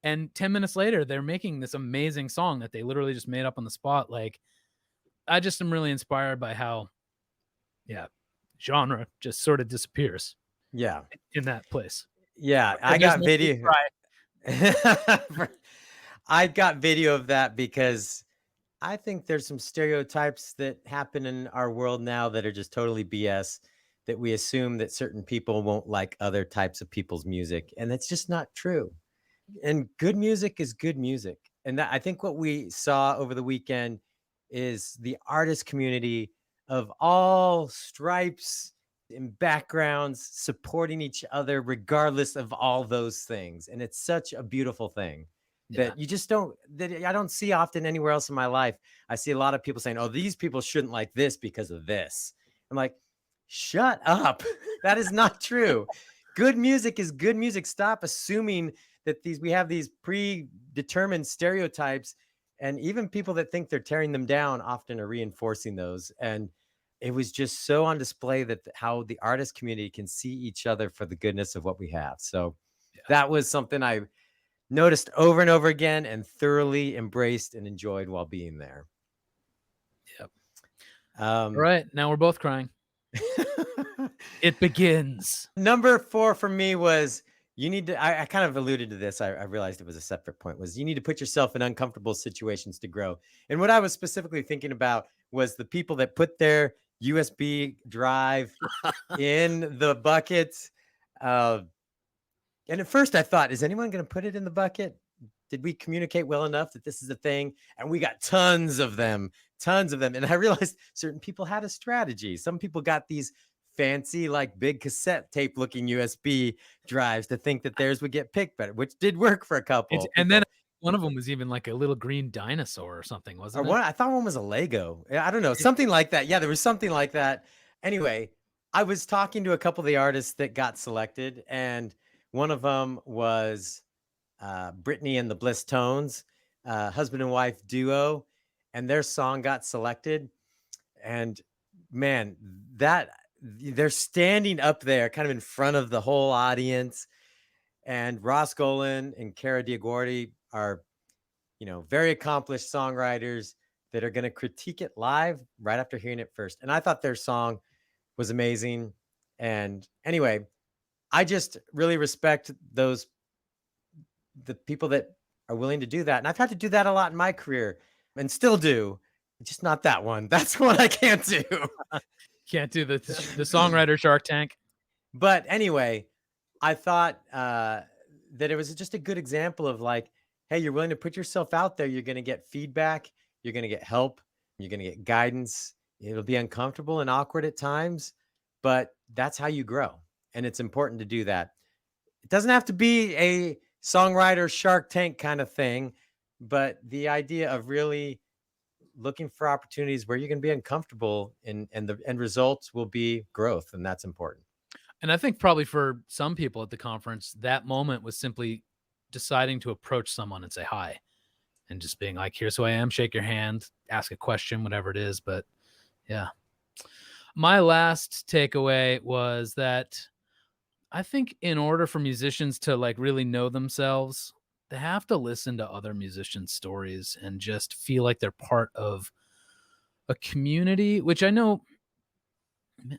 And 10 minutes later, they're making this amazing song that they literally just made up on the spot. Like, I just am really inspired by how, genre just sort of disappears. Yeah. In that place. Yeah. I got video. I got video of that because I think there's some stereotypes that happen in our world now that are just totally BS, that we assume that certain people won't like other types of people's music. And that's just not true. And good music is good music. And I think what we saw over the weekend is the artist community of all stripes and backgrounds supporting each other, regardless of all those things. And it's such a beautiful thing that I don't see often anywhere else in my life. I see a lot of people saying, oh, these people shouldn't like this because of this. I'm like, shut up. That is not true. Good music is good music. Stop assuming that we have these predetermined stereotypes, and even people that think they're tearing them down often are reinforcing those. And it was just so on display that how the artist community can see each other for the goodness of what we have. So that was something I noticed over and over again and thoroughly embraced and enjoyed while being there. Yep. All right. Now we're both crying. It begins. Number 4 for me was you need to, I kind of alluded to this. I realized it was a separate point, was you need to put yourself in uncomfortable situations to grow. And what I was specifically thinking about was the people that put their USB drive in the bucket. And at first I thought, is anyone going to put it in the bucket? Did we communicate well enough that this is a thing? And we got tons of them. And I realized certain people had a strategy. Some people got these fancy, like big cassette tape looking USB drives to think that theirs would get picked better, which did work for a couple. And then one of them was even like a little green dinosaur or something, wasn't it? I thought one was a Lego. I don't know. Something like that. Yeah, there was something like that. Anyway, I was talking to a couple of the artists that got selected, and one of them was Brittany and the Bliss Tones, husband and wife duo, and their song got selected. And man, they're standing up there kind of in front of the whole audience. And Ross Golan and Cara Diaguardi are, very accomplished songwriters that are going to critique it live right after hearing it first. And I thought their song was amazing. And anyway, I just really respect the people that are willing to do that. And I've had to do that a lot in my career and still do, just not that one. That's one I can't do. Can't do the songwriter Shark Tank. But anyway, I thought that it was just a good example of like, hey, you're willing to put yourself out there. You're going to get feedback. You're going to get help. You're going to get guidance. It'll be uncomfortable and awkward at times, but that's how you grow. And it's important to do that. It doesn't have to be a songwriter Shark Tank kind of thing, but the idea of really looking for opportunities where you're going to be uncomfortable and the end results will be growth. And that's important. And I think probably for some people at the conference, that moment was simply deciding to approach someone and say hi and just being like, here's who I am, shake your hand, ask a question, whatever it is. But yeah. My last takeaway was that I think in order for musicians to like really know themselves, they have to listen to other musicians' stories and just feel like they're part of a community, which I know,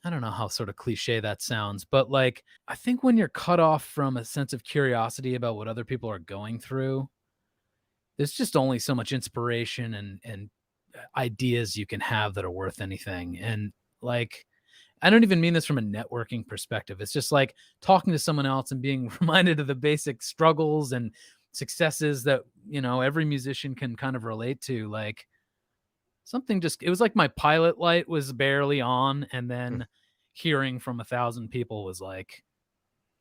I don't know how sort of cliche that sounds, but like I think when you're cut off from a sense of curiosity about what other people are going through, there's just only so much inspiration and ideas you can have that are worth anything. And like I don't even mean this from a networking perspective. It's just like talking to someone else and being reminded of the basic struggles and successes that, you know, every musician can kind of relate to. Like something just, it was like my pilot light was barely on. And then hearing from 1,000 people was like,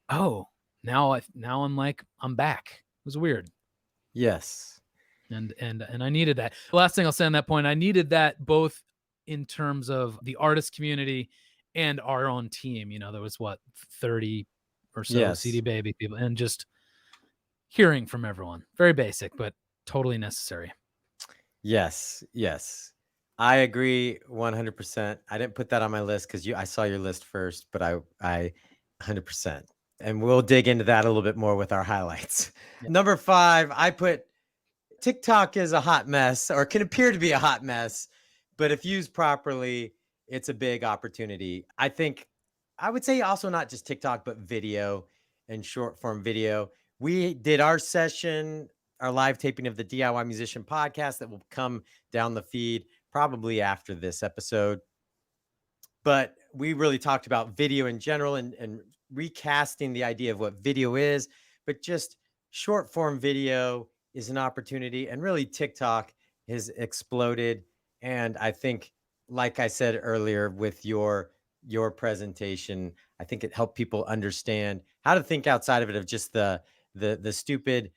oh, now I'm like, I'm back. It was weird. Yes. And I needed that. The last thing I'll say on that point, I needed that both in terms of the artist community and our own team. You know, there was 30 or so CD Yes. Baby people, and just hearing from everyone. Very basic, but totally necessary. Yes. Yes. I agree 100%. I didn't put that on my list because I saw your list first, but I 100%. And we'll dig into that a little bit more with our highlights. Yeah. Number 5, I put TikTok is a hot mess or can appear to be a hot mess, but if used properly, it's a big opportunity. I think I would say also not just TikTok, but video and short form video. We did our session, our live taping of the DIY Musician podcast that will come down the feed probably after this episode. But we really talked about video in general and recasting the idea of what video is, but just short form video is an opportunity. And really, TikTok has exploded. And I think, like I said earlier, with your presentation, I think it helped people understand how to think outside of it of just the stupid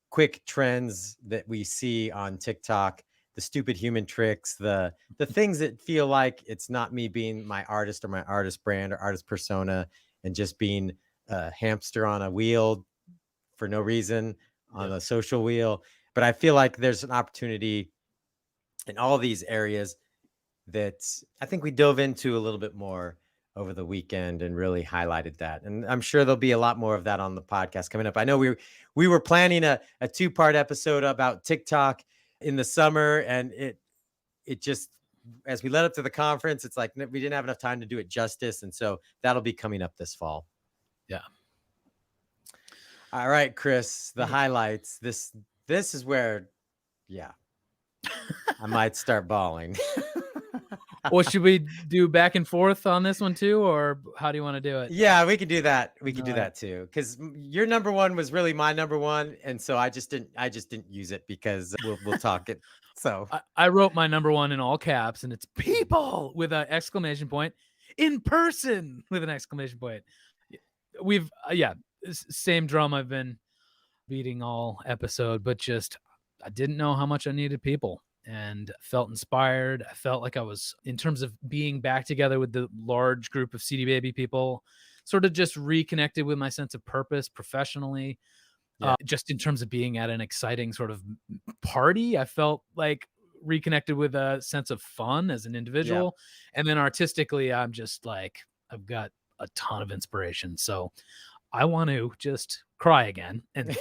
quick trends that we see on TikTok, the stupid human tricks, the things that feel like it's not me being my artist or my artist brand or artist persona and just being a hamster on a wheel for no reason on a social wheel. But I feel like there's an opportunity in all these areas that I think we dove into a little bit more over the weekend and really highlighted that. And I'm sure there'll be a lot more of that on the podcast coming up. I know we were planning a 2-part episode about TikTok in the summer, and it just, as we led up to the conference, it's like we didn't have enough time to do it justice. And so that'll be coming up this fall. Yeah. All right, Chris, the highlights. This is where, yeah, I might start bawling. Well, should we do back and forth on this one too, or how do you want to do it? Yeah, we could do that. We could do All that too, because your number one was really my number one, and so I just didn't use it because we'll talk it. So I wrote my number one in all caps, and it's people with an exclamation point, in person with an exclamation point. We've same drum I've been beating all episode, but just I didn't know how much I needed people. And felt inspired. I felt like I was, in terms of being back together with the large group of CD Baby people, sort of just reconnected with my sense of purpose professionally. Just in terms of being at an exciting sort of party, I felt like reconnected with a sense of fun as an individual. And then artistically, I'm just like, I've got a ton of inspiration. So I want to just cry again and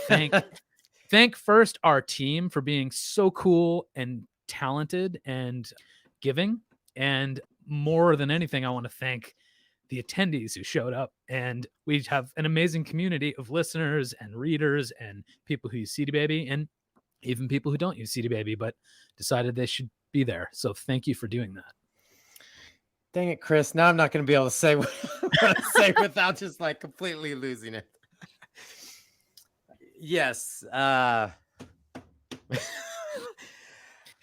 thank first our team for being so cool and talented and giving. And more than anything, I want to thank the attendees who showed up. And we have an amazing community of listeners and readers and people who use CD Baby and even people who don't use CD Baby, but decided they should be there. So thank you for doing that. Dang it, Chris. Now I'm not going to be able to say what I want to say without just like completely losing it. Yes.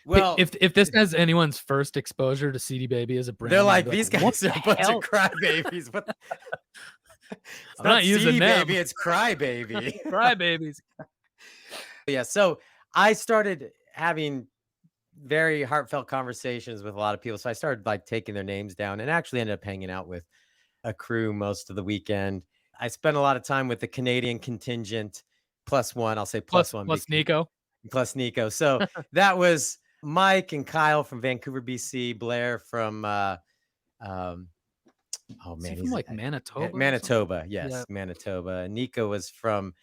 Well, If this has anyone's first exposure to CD Baby as a they're brand, they're gonna like, be like, these "What guys the are a bunch of hell? crybabies. What? It's I'm not not using CD them." baby, it's crybaby. Crybabies. Yeah. So I started having very heartfelt conversations with a lot of people. So I started like taking their names down and actually ended up hanging out with a crew most of the weekend. I spent a lot of time with the Canadian contingent plus one. I'll say plus one Plus because Nico. plus Nico. So that was Mike and Kyle from Vancouver, BC, Blair from um, oh Is he man, from, he's like, Manitoba or something? Manitoba. Yeah. Yes, Manitoba. Nico was from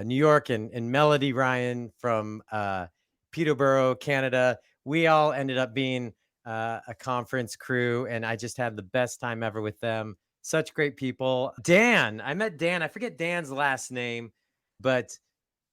New York, and Melody Ryan from Peterborough, Canada. We all ended up being a conference crew, and I just had the best time ever with them. Such great people. Dan, I met Dan. I forget Dan's last name, but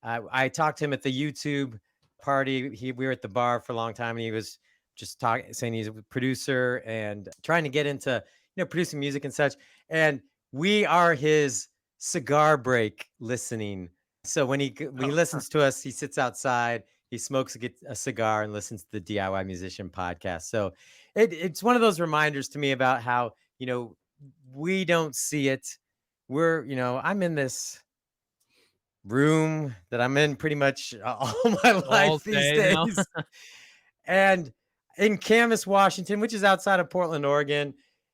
I talked to him at the YouTube party. We were at the bar for a long time, and he was just talking, saying he's a producer and trying to get into producing music and such. And we are his cigar break listening. So when he listens to us, he sits outside, he smokes a cigar, and listens to the DIY Musician podcast. So it's one of those reminders to me about how we don't see it. I'm in this room that I'm in pretty much all my All life these day now. days. And in Camas, Washington, which is outside of Portland, Oregon,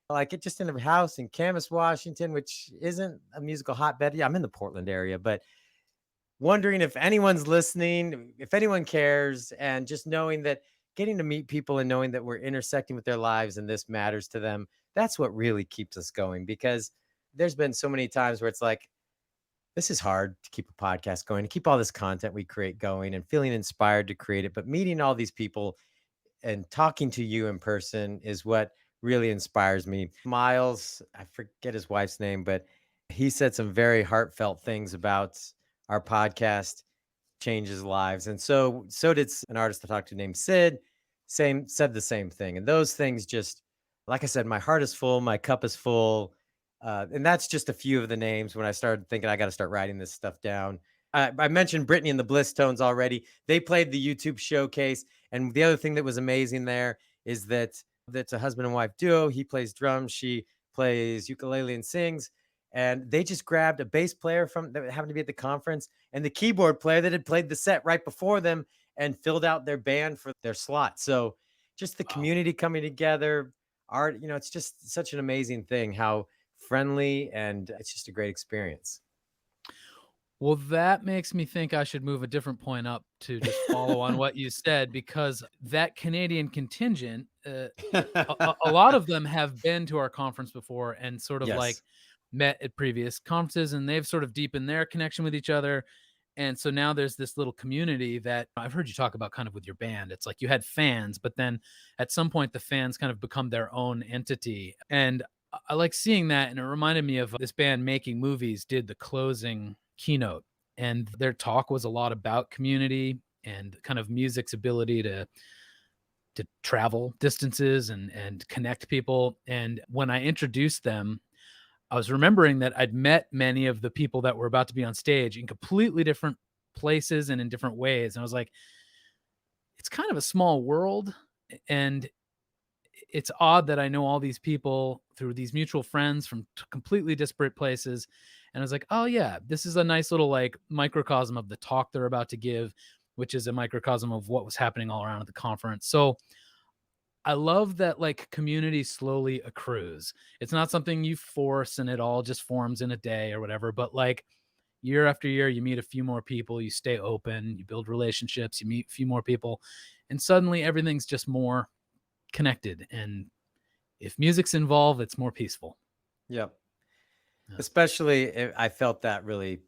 like it just in a house in Camas, Washington, which isn't a musical hotbed. Yeah, I'm in the Portland area, but wondering if anyone's listening, if anyone cares, and just knowing that getting to meet people and knowing that we're intersecting with their lives and this matters to them, that's what really keeps us going. Because there's been so many times where it's like, this is hard to keep a podcast going, to keep all this content we create going and feeling inspired to create it. But meeting all these people and talking to you in person is what really inspires me. Miles, I forget his wife's name, but he said some very heartfelt things about our podcast changes lives. And so did an artist I talked to named Sid. Same said the same thing. And those things just, like I said, my heart is full, my cup is full. And that's just a few of the names when I started thinking I got to start writing this stuff down. I mentioned Brittany and the Bliss Tones already. They played the YouTube showcase. And the other thing that was amazing there is that that's a husband and wife duo. He plays drums, she plays ukulele and sings. And they just grabbed a bass player from that happened to be at the conference and the keyboard player that had played the set right before them and filled out their band for their slot. So just the Wow. community coming together, art, it's just such an amazing thing how friendly, and it's just a great experience. Well, that makes me think I should move a different point up to just follow on what you said, because that Canadian contingent, a lot of them have been to our conference before and sort of like Yes. met at previous conferences, and they've sort of deepened their connection with each other. And so now there's this little community that I've heard you talk about kind of with your band. It's like you had fans, but then at some point the fans kind of become their own entity. And I like seeing that. And it reminded me of this band Making Movies did the closing keynote, and their talk was a lot about community and kind of music's ability to travel distances and connect people. And when I introduced them, I was remembering that I'd met many of the people that were about to be on stage in completely different places and in different ways. And I was like, it's kind of a small world. And it's odd that I know all these people through these mutual friends from completely disparate places. And I was like, oh, yeah, this is a nice little like microcosm of the talk they're about to give, which is a microcosm of what was happening all around at the conference. So I love that like community slowly accrues. It's not something you force and it all just forms in a day or whatever, but like year after year, you meet a few more people, you stay open, you build relationships, you meet a few more people, and suddenly everything's just more connected. And if music's involved, it's more peaceful. Yep. Yeah. Especially, I felt that really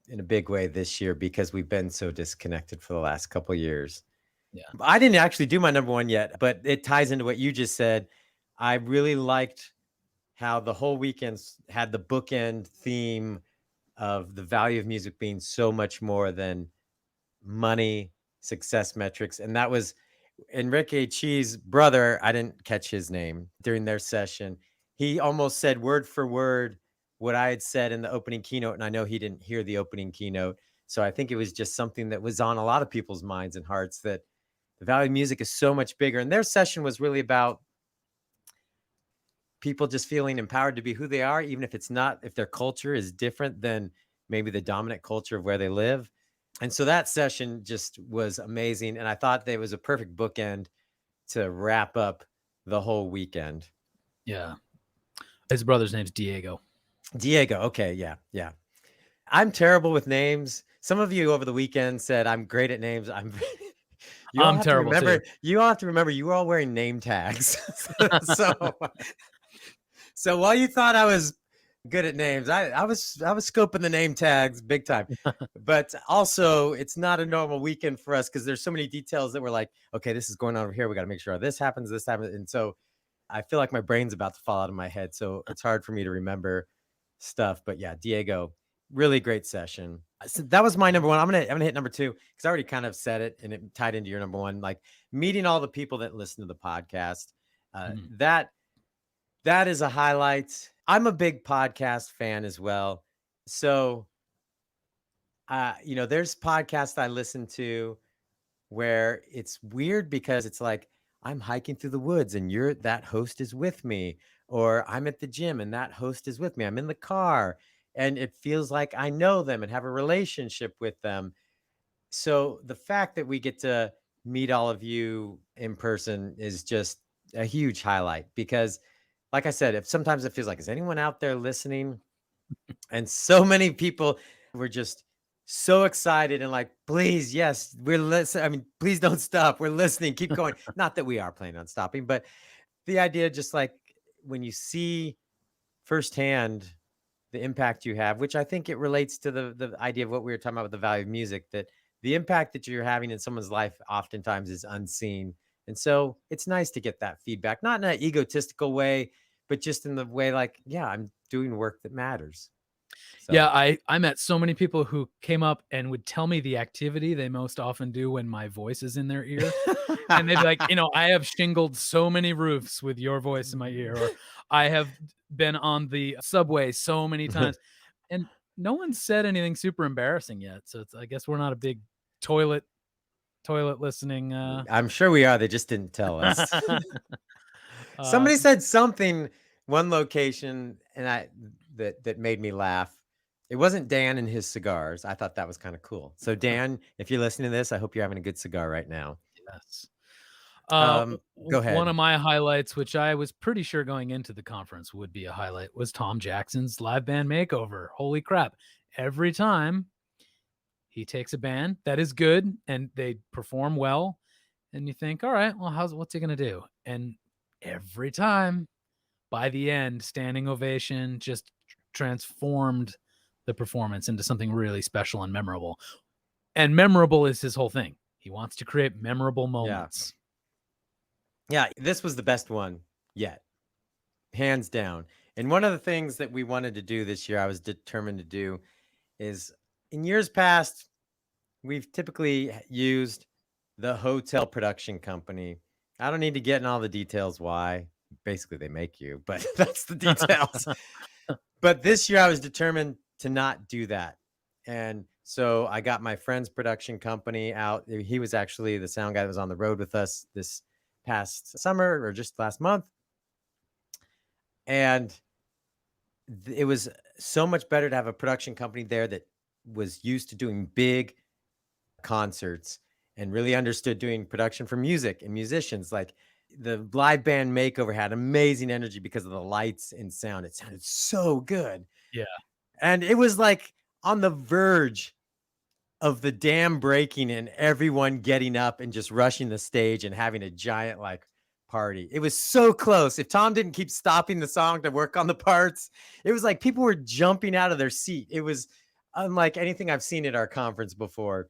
in a big way this year because we've been so disconnected for the last couple of years. Yeah. I didn't actually do my number one yet, but it ties into what you just said. I really liked how the whole weekend had the bookend theme of the value of music being so much more than money, success metrics. And that was Enrique Chi's brother. I didn't catch his name during their session. He almost said word for word what I had said in the opening keynote. And I know he didn't hear the opening keynote. So I think it was just something that was on a lot of people's minds and hearts, that the value of music is so much bigger. And their session was really about people just feeling empowered to be who they are, even if it's not, if their culture is different than maybe the dominant culture of where they live. And so that session just was amazing. And I thought that it was a perfect bookend to wrap up the whole weekend. Yeah. His brother's name's Diego. Diego. Okay. Yeah. Yeah. I'm terrible with names. Some of you over the weekend said I'm great at names. You all I'm have to terrible remember, too. you all have to remember you were all wearing name tags. so so while you thought I was good at names, I was scoping the name tags big time. But also, it's not a normal weekend for us because there's so many details that we're like, okay, this is going on over here. We got to make sure this happens, and so I feel like my brain's about to fall out of my head. So it's hard for me to remember stuff. But yeah, Diego, really great session. So that was my number one. I'm gonna hit number two because I already kind of said it and it tied into your number one. Like meeting all the people that listen to the podcast. That is a highlight. I'm a big podcast fan as well. So there's podcasts I listen to where it's weird because it's like I'm hiking through the woods and that host is with me, or I'm at the gym and that host is with me. I'm in the car and it feels like I know them and have a relationship with them. So the fact that we get to meet all of you in person is just a huge highlight because like I said, if sometimes it feels like, is anyone out there listening? And so many people were just so excited and like, please, yes, we're listening. I mean, please don't stop. We're listening. Keep going. Not that we are planning on stopping, but the idea, just like when you see firsthand the impact you have, which I think it relates to the idea of what we were talking about with the value of music, that the impact that you're having in someone's life oftentimes is unseen. And so it's nice to get that feedback, not in an egotistical way, but just in the way like, yeah, I'm doing work that matters. Yeah, So I met so many people who came up and would tell me the activity they most often do when my voice is in their ear. And they'd be like, I have shingled so many roofs with your voice in my ear, or I have been on the subway so many times. And no one said anything super embarrassing yet. So I guess we're not a big toilet listening. I'm sure we are. They just didn't tell us. uh, Somebody said something one location and that made me laugh. It wasn't Dan and his cigars. I thought that was kind of cool. So Dan, if you're listening to this, I hope you're having a good cigar right now. yes. Go One ahead. of my highlights, which I was pretty sure going into the conference would be a highlight, was Tom Jackson's live band makeover. Holy crap. Every time he takes a band that is good and they perform well, and you think, all right, well, what's he going to do? And every time by the end, standing ovation just transformed the performance into something really special and memorable. And memorable is his whole thing. He wants to create memorable moments. Yeah, this was the best one yet, hands down. And one of the things that we wanted to do this year, I was determined to do, is in years past, we've typically used the hotel production company. I don't need to get in all the details why. Basically, they make you, but that's the details. But this year, I was determined to not do that. And so I got my friend's production company out. He was actually the sound guy that was on the road with us this past summer or just last month. And it was so much better to have a production company there that was used to doing big concerts and really understood doing production for music and musicians. Like the live band makeover had amazing energy because of the lights and sound. It sounded so good. Yeah. And it was like on the verge of the dam breaking and everyone getting up and just rushing the stage and having a giant like party. It was so close. If Tom didn't keep stopping the song to work on the parts, it was like people were jumping out of their seat. It was unlike anything I've seen at our conference before.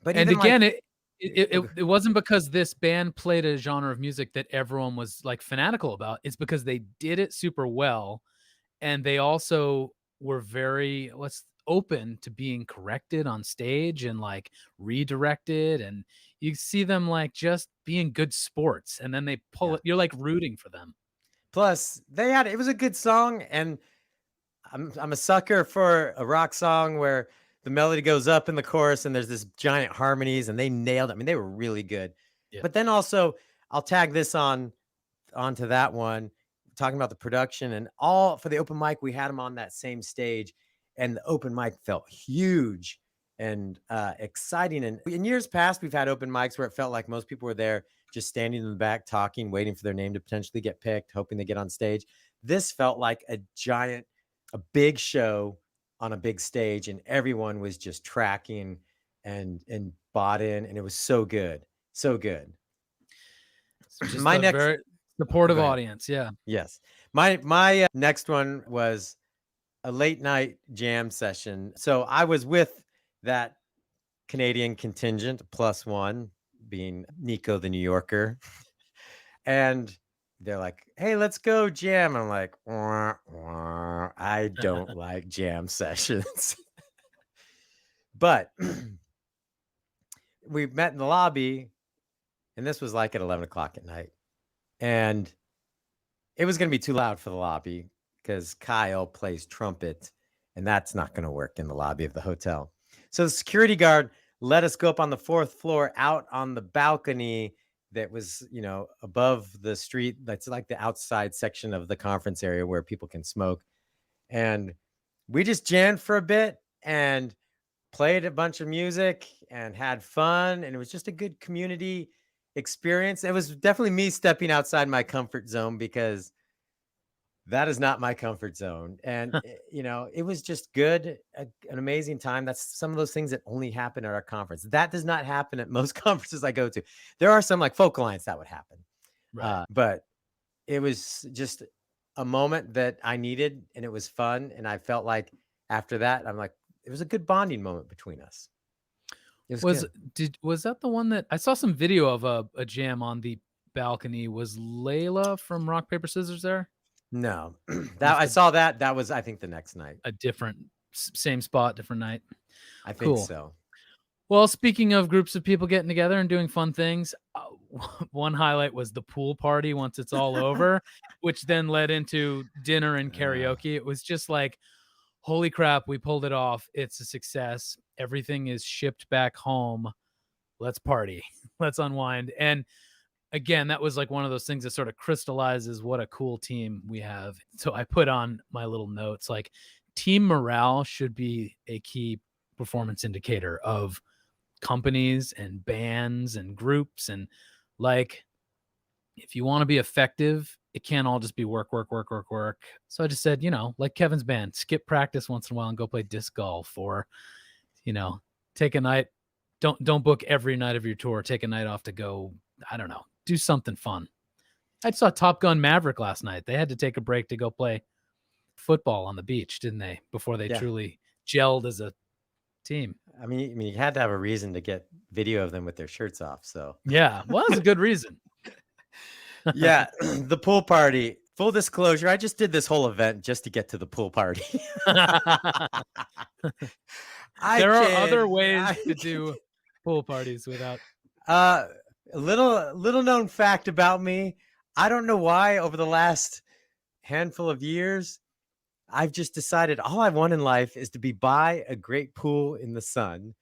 But And even like, again, it wasn't because this band played a genre of music that everyone was like fanatical about. It's because they did it super well, and they also were very open to being corrected on stage and like redirected, and you see them like just being good sports, and then they pull it. You're like rooting for them. plus it was a good song, and I'm a sucker for a rock song where the melody goes up in the chorus and there's this giant harmonies and they nailed it. I mean, they were really good. Yeah. But then also I'll tag this onto that one, talking about the production and all for the open mic, we had them on that same stage and the open mic felt huge and exciting. And in years past, we've had open mics where it felt like most people were there just standing in the back, talking, waiting for their name to potentially get picked, hoping they get on stage. This felt like a big show on a big stage, and everyone was just tracking and bought in, and it was so good. So good. It's just My a next very supportive Go ahead. audience. Yeah. Yes. My next one was a late night jam session. So I was with that Canadian contingent plus one, being Nico the New Yorker. And they're like, "Hey, let's go jam." I'm like, "Wah, wah. I don't like jam sessions." But we met in the lobby, and this was like at 11 o'clock at night. And it was going to be too loud for the lobby because Kyle plays trumpet, and that's not going to work in the lobby of the hotel. So the security guard let us go up on the fourth floor out on the balcony that was, above the street. That's like the outside section of the conference area where people can smoke. And we just jammed for a bit and played a bunch of music and had fun. And it was just a good community experience. It was definitely me stepping outside my comfort zone because that is not my comfort zone. And, it was just good, an amazing time. That's some of those things that only happen at our conference. That does not happen at most conferences I go to. There are some like Folk Alliance that would happen. Right. But it was just a moment that I needed, and it was fun. And I felt like after that, I'm like, it was a good bonding moment between us. It was good. Was that the one that I saw some video of a jam on the balcony? Was Layla from Rock Paper Scissors there? No, that Must I have saw that was, I think, the next night. a different same spot, different night. I think Cool. so. Well, speaking of groups of people getting together and doing fun things, one highlight was the pool party once it's all over, which then led into dinner and karaoke. It was just like, holy crap, we pulled it off. It's a success. Everything is shipped back home. Let's party. Let's unwind. And again, that was like one of those things that sort of crystallizes what a cool team we have. So I put on my little notes, like team morale should be a key performance indicator of companies and bands and groups. And like, if you want to be effective, it can't all just be work, work, work, work, work. So I just said, like Kevin's band, skip practice once in a while and go play disc golf, or, take a night. Don't book every night of your tour. Take a night off to go, I don't know, do something fun. I saw Top Gun Maverick last night. They had to take a break to go play football on the beach, didn't they? Before they truly gelled as a team. I mean, you had to have a reason to get video of them with their shirts off. So Yeah, well, that's a good reason. yeah, the pool party. Full disclosure, I just did this whole event just to get to the pool party. There are other ways to do pool parties without. A little known fact about me. I don't know why over the last handful of years, I've just decided all I want in life is to be by a great pool in the sun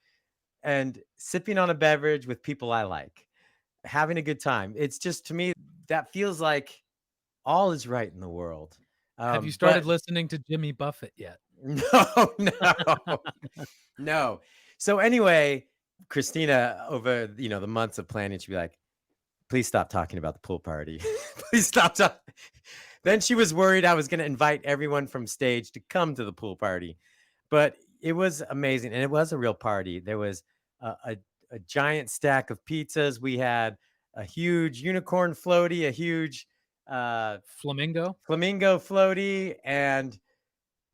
and sipping on a beverage with people I like, having a good time. It's just, to me, that feels like all is right in the world. Have you started but listening to Jimmy Buffett yet? no. No. So anyway, Christina, over the months of planning, she'd be like, "Please stop talking about the pool party. Please stop talking." Then she was worried I was going to invite everyone from stage to come to the pool party. But it was amazing, and it was a real party. There was a giant stack of pizzas. We had a huge unicorn floaty, a huge Flamingo floaty, and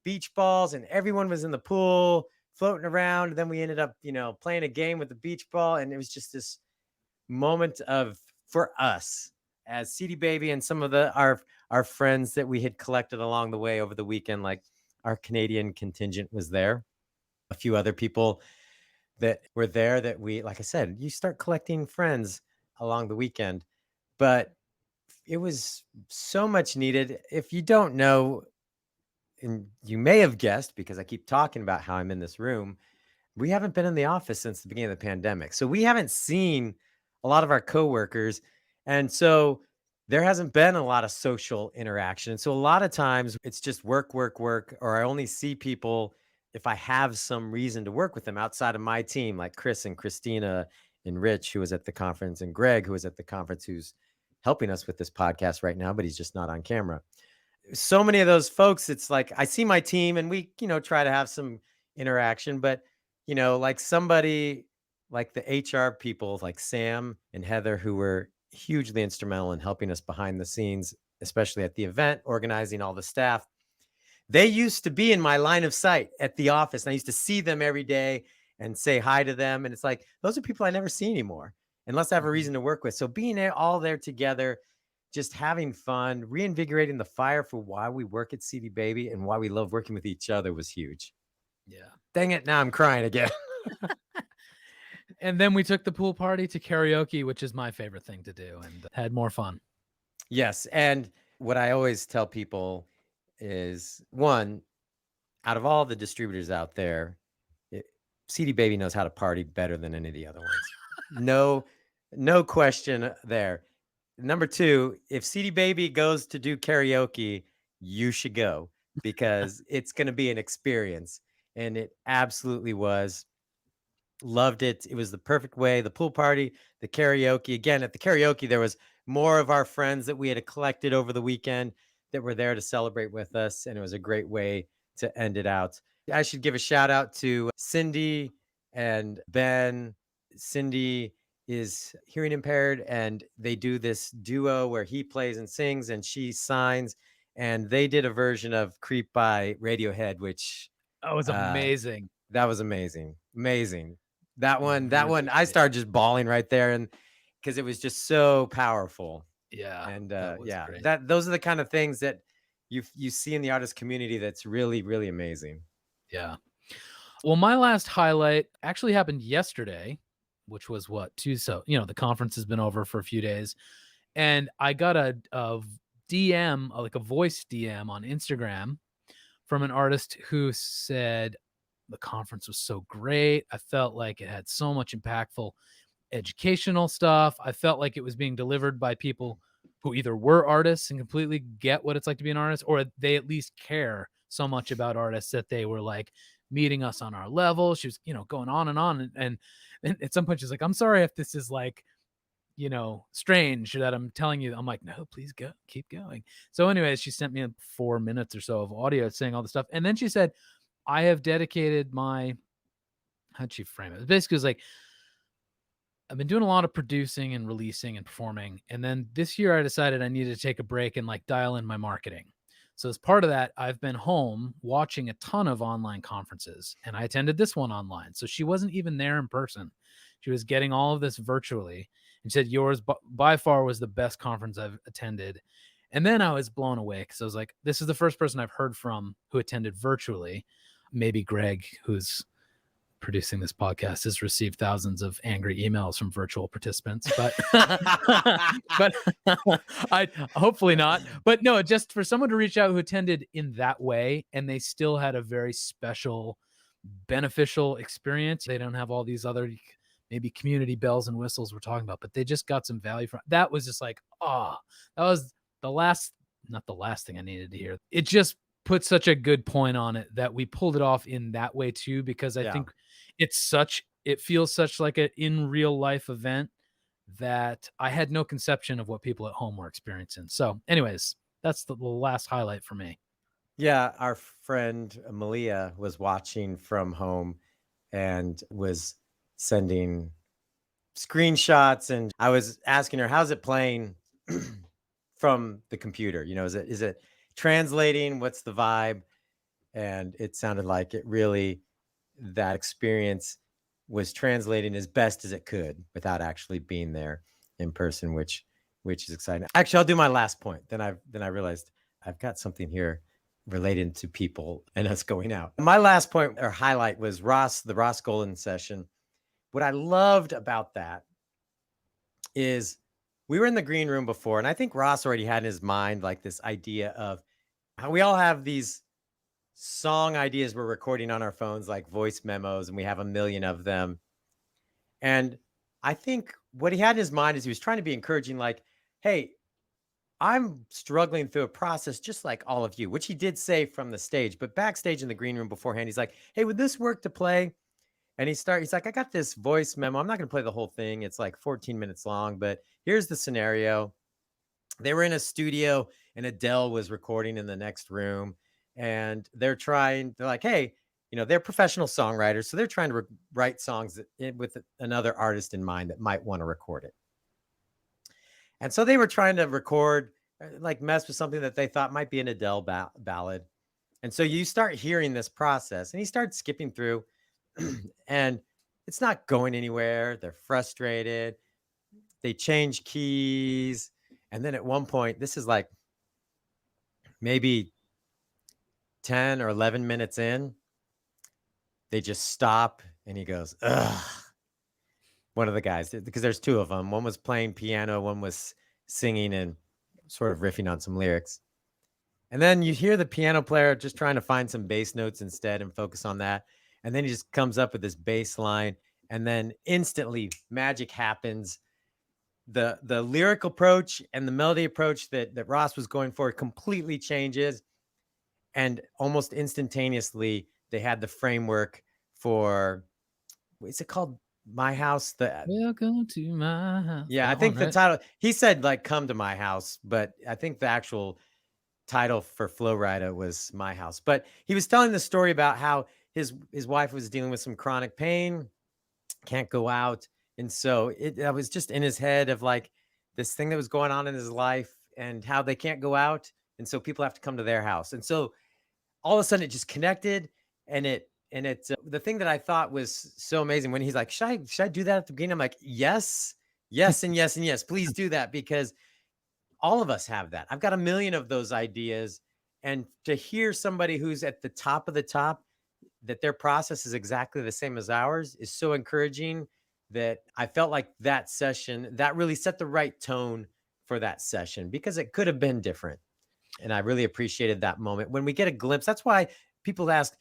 beach balls, and everyone was in the pool floating around. And then we ended up, playing a game with the beach ball, and it was just this moment for us as CD Baby and some of our friends that we had collected along the way over the weekend. Like our Canadian contingent was there, a few other people that were there that like I said, you start collecting friends along the weekend. But it was so much needed. If you don't know, and you may have guessed because I keep talking about how I'm in this room, we haven't been in the office since the beginning of the pandemic. So we haven't seen a lot of our coworkers. And so there hasn't been a lot of social interaction. And so a lot of times it's just work, work, work, or I only see people if I have some reason to work with them outside of my team, like Chris and Christina and Rich, who was at the conference, and Greg, who was at the conference, who's helping us with this podcast right now, but he's just not on camera. So many of those folks, it's like I see my team and we, try to have some interaction, but like somebody like the HR people like Sam and Heather, who were hugely instrumental in helping us behind the scenes, especially at the event, organizing all the staff. They used to be in my line of sight at the office. And I used to see them every day and say hi to them. And it's like, those are people I never see anymore unless I have a reason to work with. So being all there together, just having fun, reinvigorating the fire for why we work at CD Baby and why we love working with each other was huge. Yeah. Dang it. Now I'm crying again. And then we took the pool party to karaoke, which is my favorite thing to do, and had more fun. Yes. And what I always tell people is one, out of all the distributors out there, CD Baby knows how to party better than any of the other ones. No question there. Number two, if CD Baby goes to do karaoke, you should go because it's going to be an experience. And it absolutely was. Loved it. It was the perfect way. The pool party, the karaoke. Again, at the karaoke, there was more of our friends that we had collected over the weekend that were there to celebrate with us. And it was a great way to end it out. I should give a shout out to Cindy and Ben. Cindy is hearing impaired, and they do this duo where he plays and sings and she signs. And they did a version of Creep by Radiohead, which That was amazing. that was amazing. Amazing. That one, Really I great. started just bawling right there, and because it was just so powerful. Yeah. And that was yeah, great. those are the kind of things that you see in the artist community that's really, really amazing. Yeah. Well, my last highlight actually happened yesterday, which was what, Tuesday. So, the conference has been over for a few days. And I got a DM, like a voice DM on Instagram from an artist who said the conference was so great. I felt like it had so much impactful educational stuff. I felt like it was being delivered by people who either were artists and completely get what it's like to be an artist, or they at least care so much about artists that they were like meeting us on our level. She was, going on and on. And at some point she's like, I'm sorry if this is like, strange that I'm telling you. I'm like, no, please go, keep going. So anyways, she sent me 4 minutes or so of audio saying all the stuff. And then she said, I have dedicated how'd she frame it? Basically, it was like, I've been doing a lot of producing and releasing and performing. And then this year I decided I needed to take a break and like dial in my marketing. So as part of that, I've been home watching a ton of online conferences, and I attended this one online. So she wasn't even there in person. She was getting all of this virtually, and she said yours by far was the best conference I've attended. And then I was blown away because I was like, this is the first person I've heard from who attended virtually. Maybe Greg, who's producing this podcast, has received thousands of angry emails from virtual participants, but but I hopefully not. But no, just for someone to reach out who attended in that way and they still had a very special, beneficial experience. They don't have all these other maybe community bells and whistles we're talking about, but they just got some value from that. Was just like, that was not the last thing I needed to hear. It just put such a good point on it that we pulled it off in that way too, because I think it feels such like an in real life event that I had no conception of what people at home were experiencing. So anyways, that's the last highlight for me. Yeah, our friend Malia was watching from home and was sending screenshots, and I was asking her, how's it playing from the computer? Is it translating? What's the vibe? And it sounded like that experience was translating as best as it could without actually being there in person, which is exciting. Actually, I'll do my last point. Then I realized I've got something here related to people and us going out. My last point or highlight was the Ross Golden session. What I loved about that is we were in the green room before, and I think Ross already had in his mind like this idea of how we all have these song ideas we're recording on our phones, like voice memos, and we have a million of them. And I think what he had in his mind is he was trying to be encouraging, like, hey, I'm struggling through a process just like all of you, which he did say from the stage, but backstage in the green room beforehand, he's like, hey, would this work to play? And he's like, I got this voice memo. I'm not going to play the whole thing. It's like 14 minutes long, but here's the scenario. They were in a studio and Adele was recording in the next room. And they're like, hey, they're professional songwriters. So they're trying to write songs with another artist in mind that might want to record it. And so they were trying to record, like mess with something that they thought might be an Adele ballad. And so you start hearing this process and he starts skipping through and it's not going anywhere. They're frustrated. They change keys. And then at one point, this is like maybe 10 or 11 minutes in, they just stop and he goes, ugh. One of the guys, because there's two of them. One was playing piano, one was singing and sort of riffing on some lyrics. And then you hear the piano player just trying to find some bass notes instead and focus on that. And then he just comes up with this bass line. And then instantly magic happens. The lyric approach and the melody approach that Ross was going for completely changes. And almost instantaneously, they had the framework for, is it called My House? Welcome to my house. Yeah, I think the title, he said like come to my house, but I think the actual title for Flow Rida was My House. But he was telling the story about how his wife was dealing with some chronic pain, can't go out. And so I was just in his head of like this thing that was going on in his life and how they can't go out. And so people have to come to their house. And so all of a sudden it just connected and it's the thing that I thought was so amazing when he's like, should I do that at the beginning? I'm like, yes, and yes, and yes, please do that, because all of us have that. I've got a million of those ideas. And to hear somebody who's at the top of the top, that their process is exactly the same as ours, is so encouraging that I felt like that session, that really set the right tone for that session, because it could have been different. And I really appreciated that moment when we get a glimpse. That's why people ask,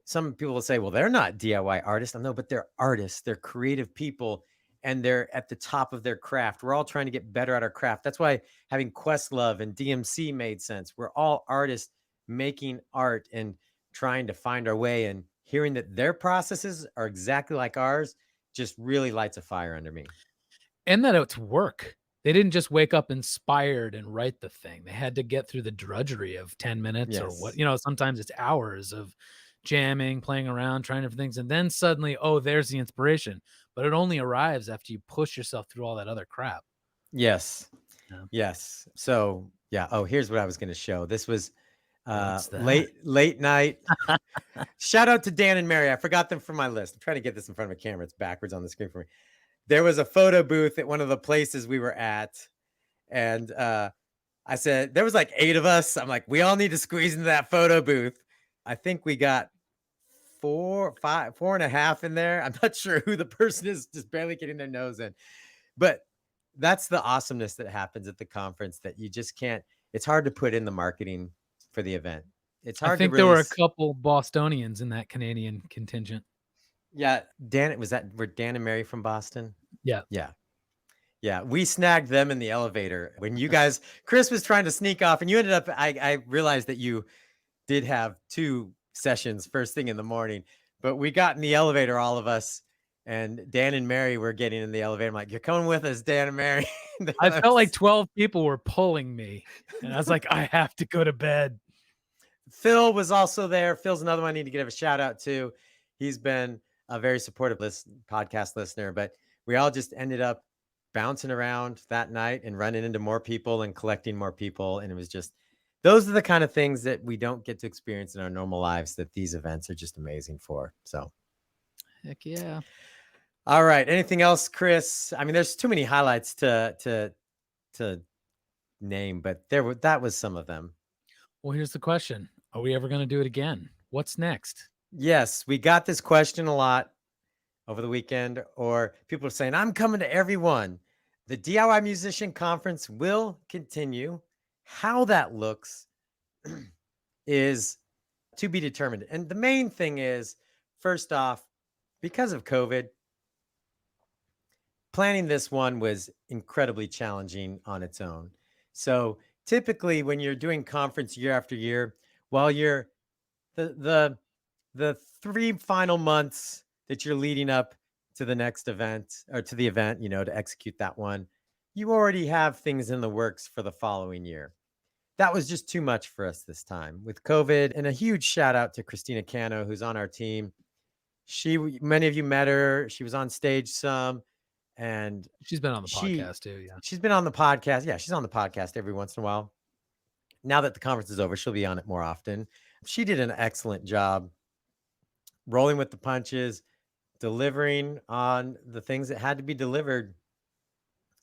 some people will say, well, they're not DIY artists. I know, but they're artists. They're creative people and they're at the top of their craft. We're all trying to get better at our craft. That's why having Questlove and DMC made sense. We're all artists making art and trying to find our way, and hearing that their processes are exactly like ours just really lights a fire under me. And that it's work. They didn't just wake up inspired and write the thing. They had to get through the drudgery of 10 minutes or what, sometimes it's hours of jamming, playing around, trying different things. And then suddenly, oh, there's the inspiration. But it only arrives after you push yourself through all that other crap. Yes. Yeah. Yes. So yeah. Oh, here's what I was going to show. This was late night. Shout out to Dan and Mary. I forgot them from my list. I'm trying to get this in front of a camera. It's backwards on the screen for me. There was a photo booth at one of the places we were at. And I said, there was like 8 of us. I'm like, we all need to squeeze into that photo booth. I think we got 4, 5, 4.5 in there. I'm not sure who the person is, just barely getting their nose in. But that's the awesomeness that happens at the conference, that you just can't, it's hard to put in the marketing for the event. It's hard. I think there were a couple Bostonians in that Canadian contingent. Yeah. Were Dan and Mary from Boston? Yeah. Yeah. Yeah. We snagged them in the elevator when you guys, Chris was trying to sneak off and you ended up, I realized that you did have 2 sessions first thing in the morning, but we got in the elevator, all of us, and Dan and Mary were getting in the elevator. I'm like, you're coming with us, Dan and Mary. I felt like 12 people were pulling me and I was like, I have to go to bed. Phil was also there. Phil's another one I need to give a shout out to. He's been a very supportive podcast listener, but we all just ended up bouncing around that night and running into more people and collecting more people. And it was just, those are the kind of things that we don't get to experience in our normal lives that these events are just amazing for. So heck yeah. All right. Anything else, Chris? I mean, there's too many highlights to name, but that was some of them. Well, here's the question. Are we ever going to do it again? What's next? Yes, we got this question a lot over the weekend, or people are saying, I'm coming to every one. The DIY Musician Conference will continue. How that looks is to be determined. And the main thing is, first off, because of COVID, planning this one was incredibly challenging on its own. So typically when you're doing conference year after year, while you're the the 3 final months that you're leading up to the next event or to the event, to execute that one, you already have things in the works for the following year. That was just too much for us this time with COVID. And a huge shout out to Christina Cano, who's on our team. Many of you met her. She was on stage some, and She's been on the she podcast too. Yeah. she's been on the podcast. Yeah, she's on the podcast every once in a while. Now that the conference is over, she'll be on it more often. She did an excellent job rolling with the punches, delivering on the things that had to be delivered,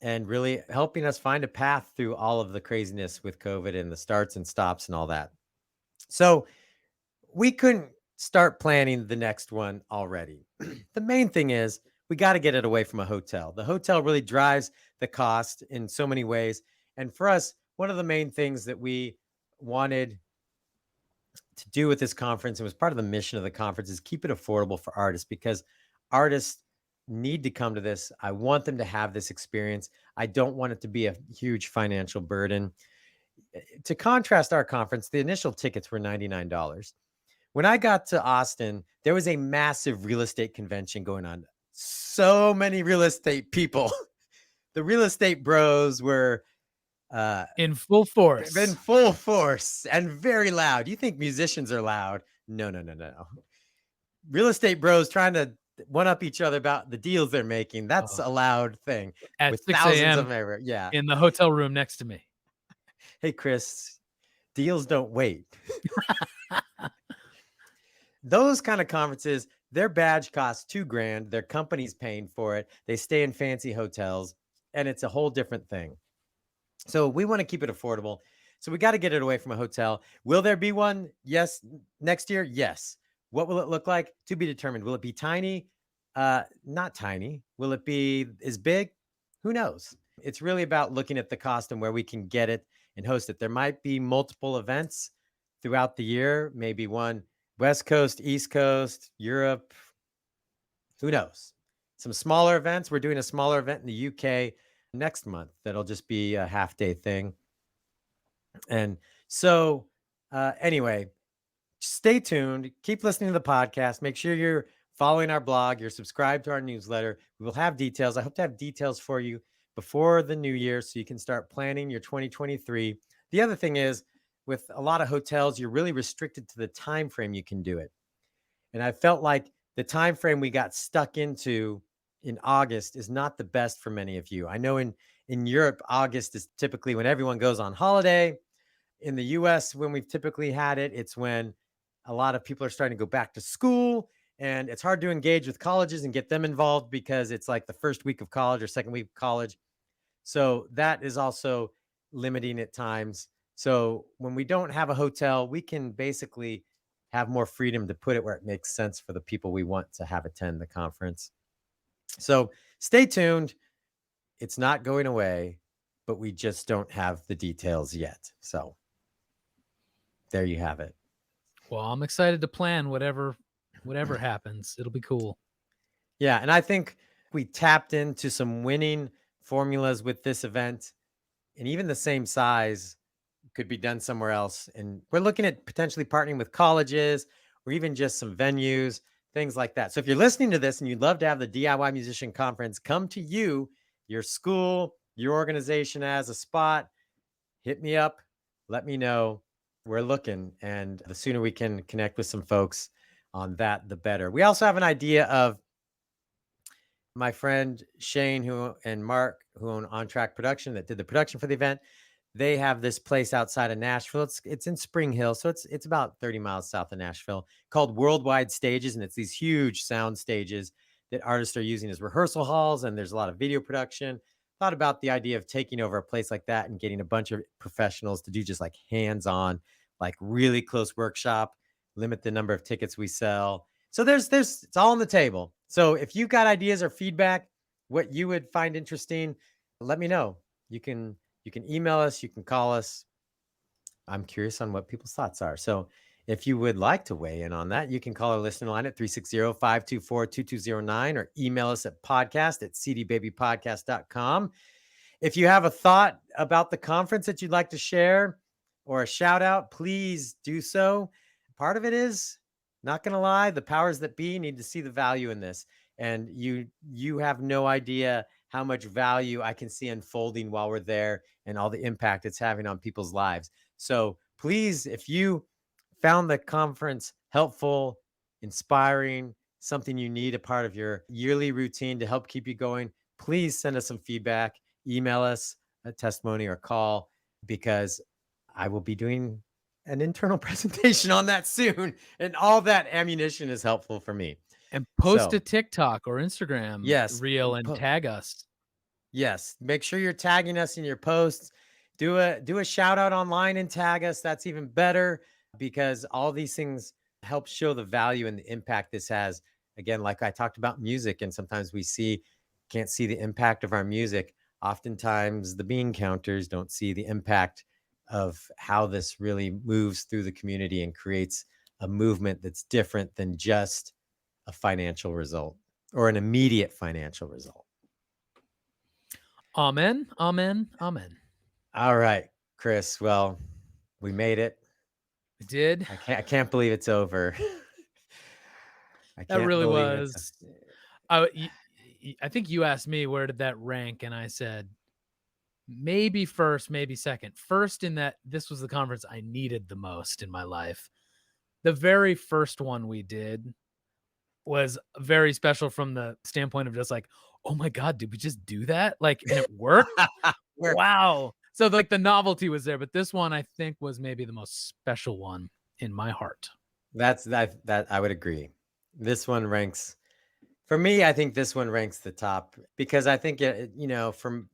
and really helping us find a path through all of the craziness with COVID and the starts and stops and all that. So we couldn't start planning the next one already. The main thing is we got to get it away from a hotel. The hotel really drives the cost in so many ways. And for us, one of the main things that we wanted to do with this conference, and was part of the mission of the conference, is keep it affordable for artists, because artists need to come to this. I want them to have this experience. I don't want it to be a huge financial burden. To contrast our conference, the initial tickets were $99. When I got to Austin, there was a massive real estate convention going on. So many real estate people. The real estate bros were In full force. and very loud. You think musicians are loud? No, no, no, no. Real estate bros trying to one up each other about the deals they're making. That's a loud thing. At with 6 thousands a.m. of them everywhere. Yeah. in the hotel room next to me. Hey, Chris, deals don't wait. Those kind of conferences, their badge costs $2,000. Their company's paying for it. They stay in fancy hotels, and it's a whole different thing. So we want to keep it affordable. So we got to get it away from a hotel. Will there be one? Yes. Next year? Yes. What will it look like? To be determined. Will it be tiny? Not tiny. Will it be as big? Who knows? It's really about looking at the cost and where we can get it and host it. There might be multiple events throughout the year, maybe one West Coast, East Coast, Europe. Who knows? Some smaller events. We're doing a smaller event in the UK next month that'll just be a half-day thing. And so anyway, stay tuned. Keep listening to the podcast. Make sure you're following our blog. You're subscribed to our newsletter. We will have details. I hope to have details for you before the new year so you can start planning your 2023. The other thing is, with a lot of hotels, you're really restricted to the time frame you can do it. And I felt like the time frame we got stuck into in August is not the best for many of you. I know in Europe, August is typically when everyone goes on holiday. In the US, when we've typically had it, it's when a lot of people are starting to go back to school, and it's hard to engage with colleges and get them involved because it's like the first week of college or second week of college. So that is also limiting at times. So when we don't have a hotel, we can basically have more freedom to put it where it makes sense for the people we want to have attend the conference. So stay tuned. It's not going away, but we just don't have the details yet. So there you have it. Well, I'm excited to plan whatever happens. It'll be cool. Yeah, and I think we tapped into some winning formulas with this event, and even the same size could be done somewhere else. And we're looking at potentially partnering with colleges or even just some venues, things like that. So if you're listening to this and you'd love to have the DIY Musician Conference come to you, your school, your organization as a spot, hit me up, let me know. We're looking, and the sooner we can connect with some folks on that, the better. We also have an idea of my friend Shane and Mark, who own On Track Production, that did the production for the event. They have this place outside of Nashville. It's in Spring Hill, so it's about 30 miles south of Nashville, called Worldwide Stages, and it's these huge sound stages that artists are using as rehearsal halls, and there's a lot of video production. Thought about the idea of taking over a place like that and getting a bunch of professionals to do just like hands-on, like really close workshop, limit the number of tickets we sell. So there's it's all on the table. So if you've got ideas or feedback, what you would find interesting, let me know. You can email us, you can call us. I'm curious on what people's thoughts are. So If you would like to weigh in on that, you can call our listener line at 360-524-2209 or email us at podcast@cdbabypodcast.com. If you have a thought about the conference that you'd like to share or a shout out, please do so. Part of it is, not going to lie, the powers that be need to see the value in this. And you have no idea how much value I can see unfolding while we're there and all the impact it's having on people's lives. So please, if you found the conference helpful, inspiring, something you need a part of your yearly routine to help keep you going, please send us some feedback. Email us a testimony or call, because I will be doing an internal presentation on that soon. And all that ammunition is helpful for me. And post So, a TikTok or Instagram yes, reel and tag us. Yes. Make sure you're tagging us in your posts. Do a shout out online and tag us. That's even better, because all these things help show the value and the impact this has. Again, like I talked about music, and sometimes we can't see the impact of our music. Oftentimes the bean counters don't see the impact of how this really moves through the community and creates a movement that's different than just a financial result or an immediate financial result. Amen. Amen. Amen. All right, Chris. Well, we made it. We did. I can't believe it's over. That really was. I think you asked me, where did that rank? And I said, maybe first, maybe second. First, in that this was the conference I needed the most in my life. The very first one we did was very special from the standpoint of just like, oh my God, did we just do that? Like, and it worked? Wow. So like the novelty was there, but this one I think was maybe the most special one in my heart. That I would agree. This one ranks for me. I think this one ranks the top, because I think for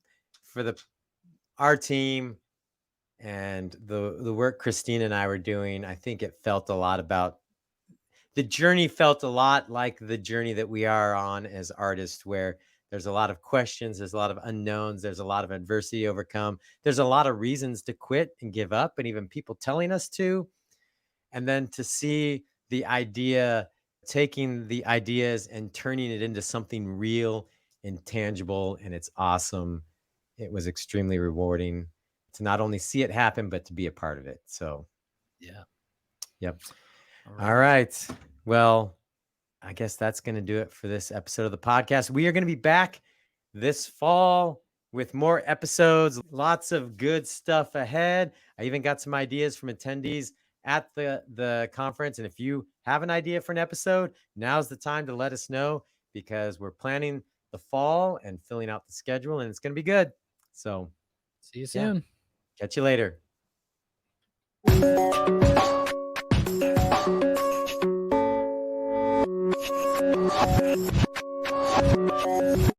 our team and the work Christine and I were doing, I think it felt a lot about the journey, felt a lot like the journey that we are on as artists, where there's a lot of questions, there's a lot of unknowns, there's a lot of adversity to overcome, there's a lot of reasons to quit and give up, and even people telling us to. And then to see the idea, taking the ideas and turning it into something real and tangible, and it's awesome. It was extremely rewarding to not only see it happen, but to be a part of it. So, yeah. Yep. All right. Well, I guess that's going to do it for this episode of the podcast. We are going to be back this fall with more episodes, lots of good stuff ahead. I even got some ideas from attendees at the conference. And if you have an idea for an episode, now's the time to let us know, because we're planning the fall and filling out the schedule, and it's going to be good. So see you soon. Catch you later.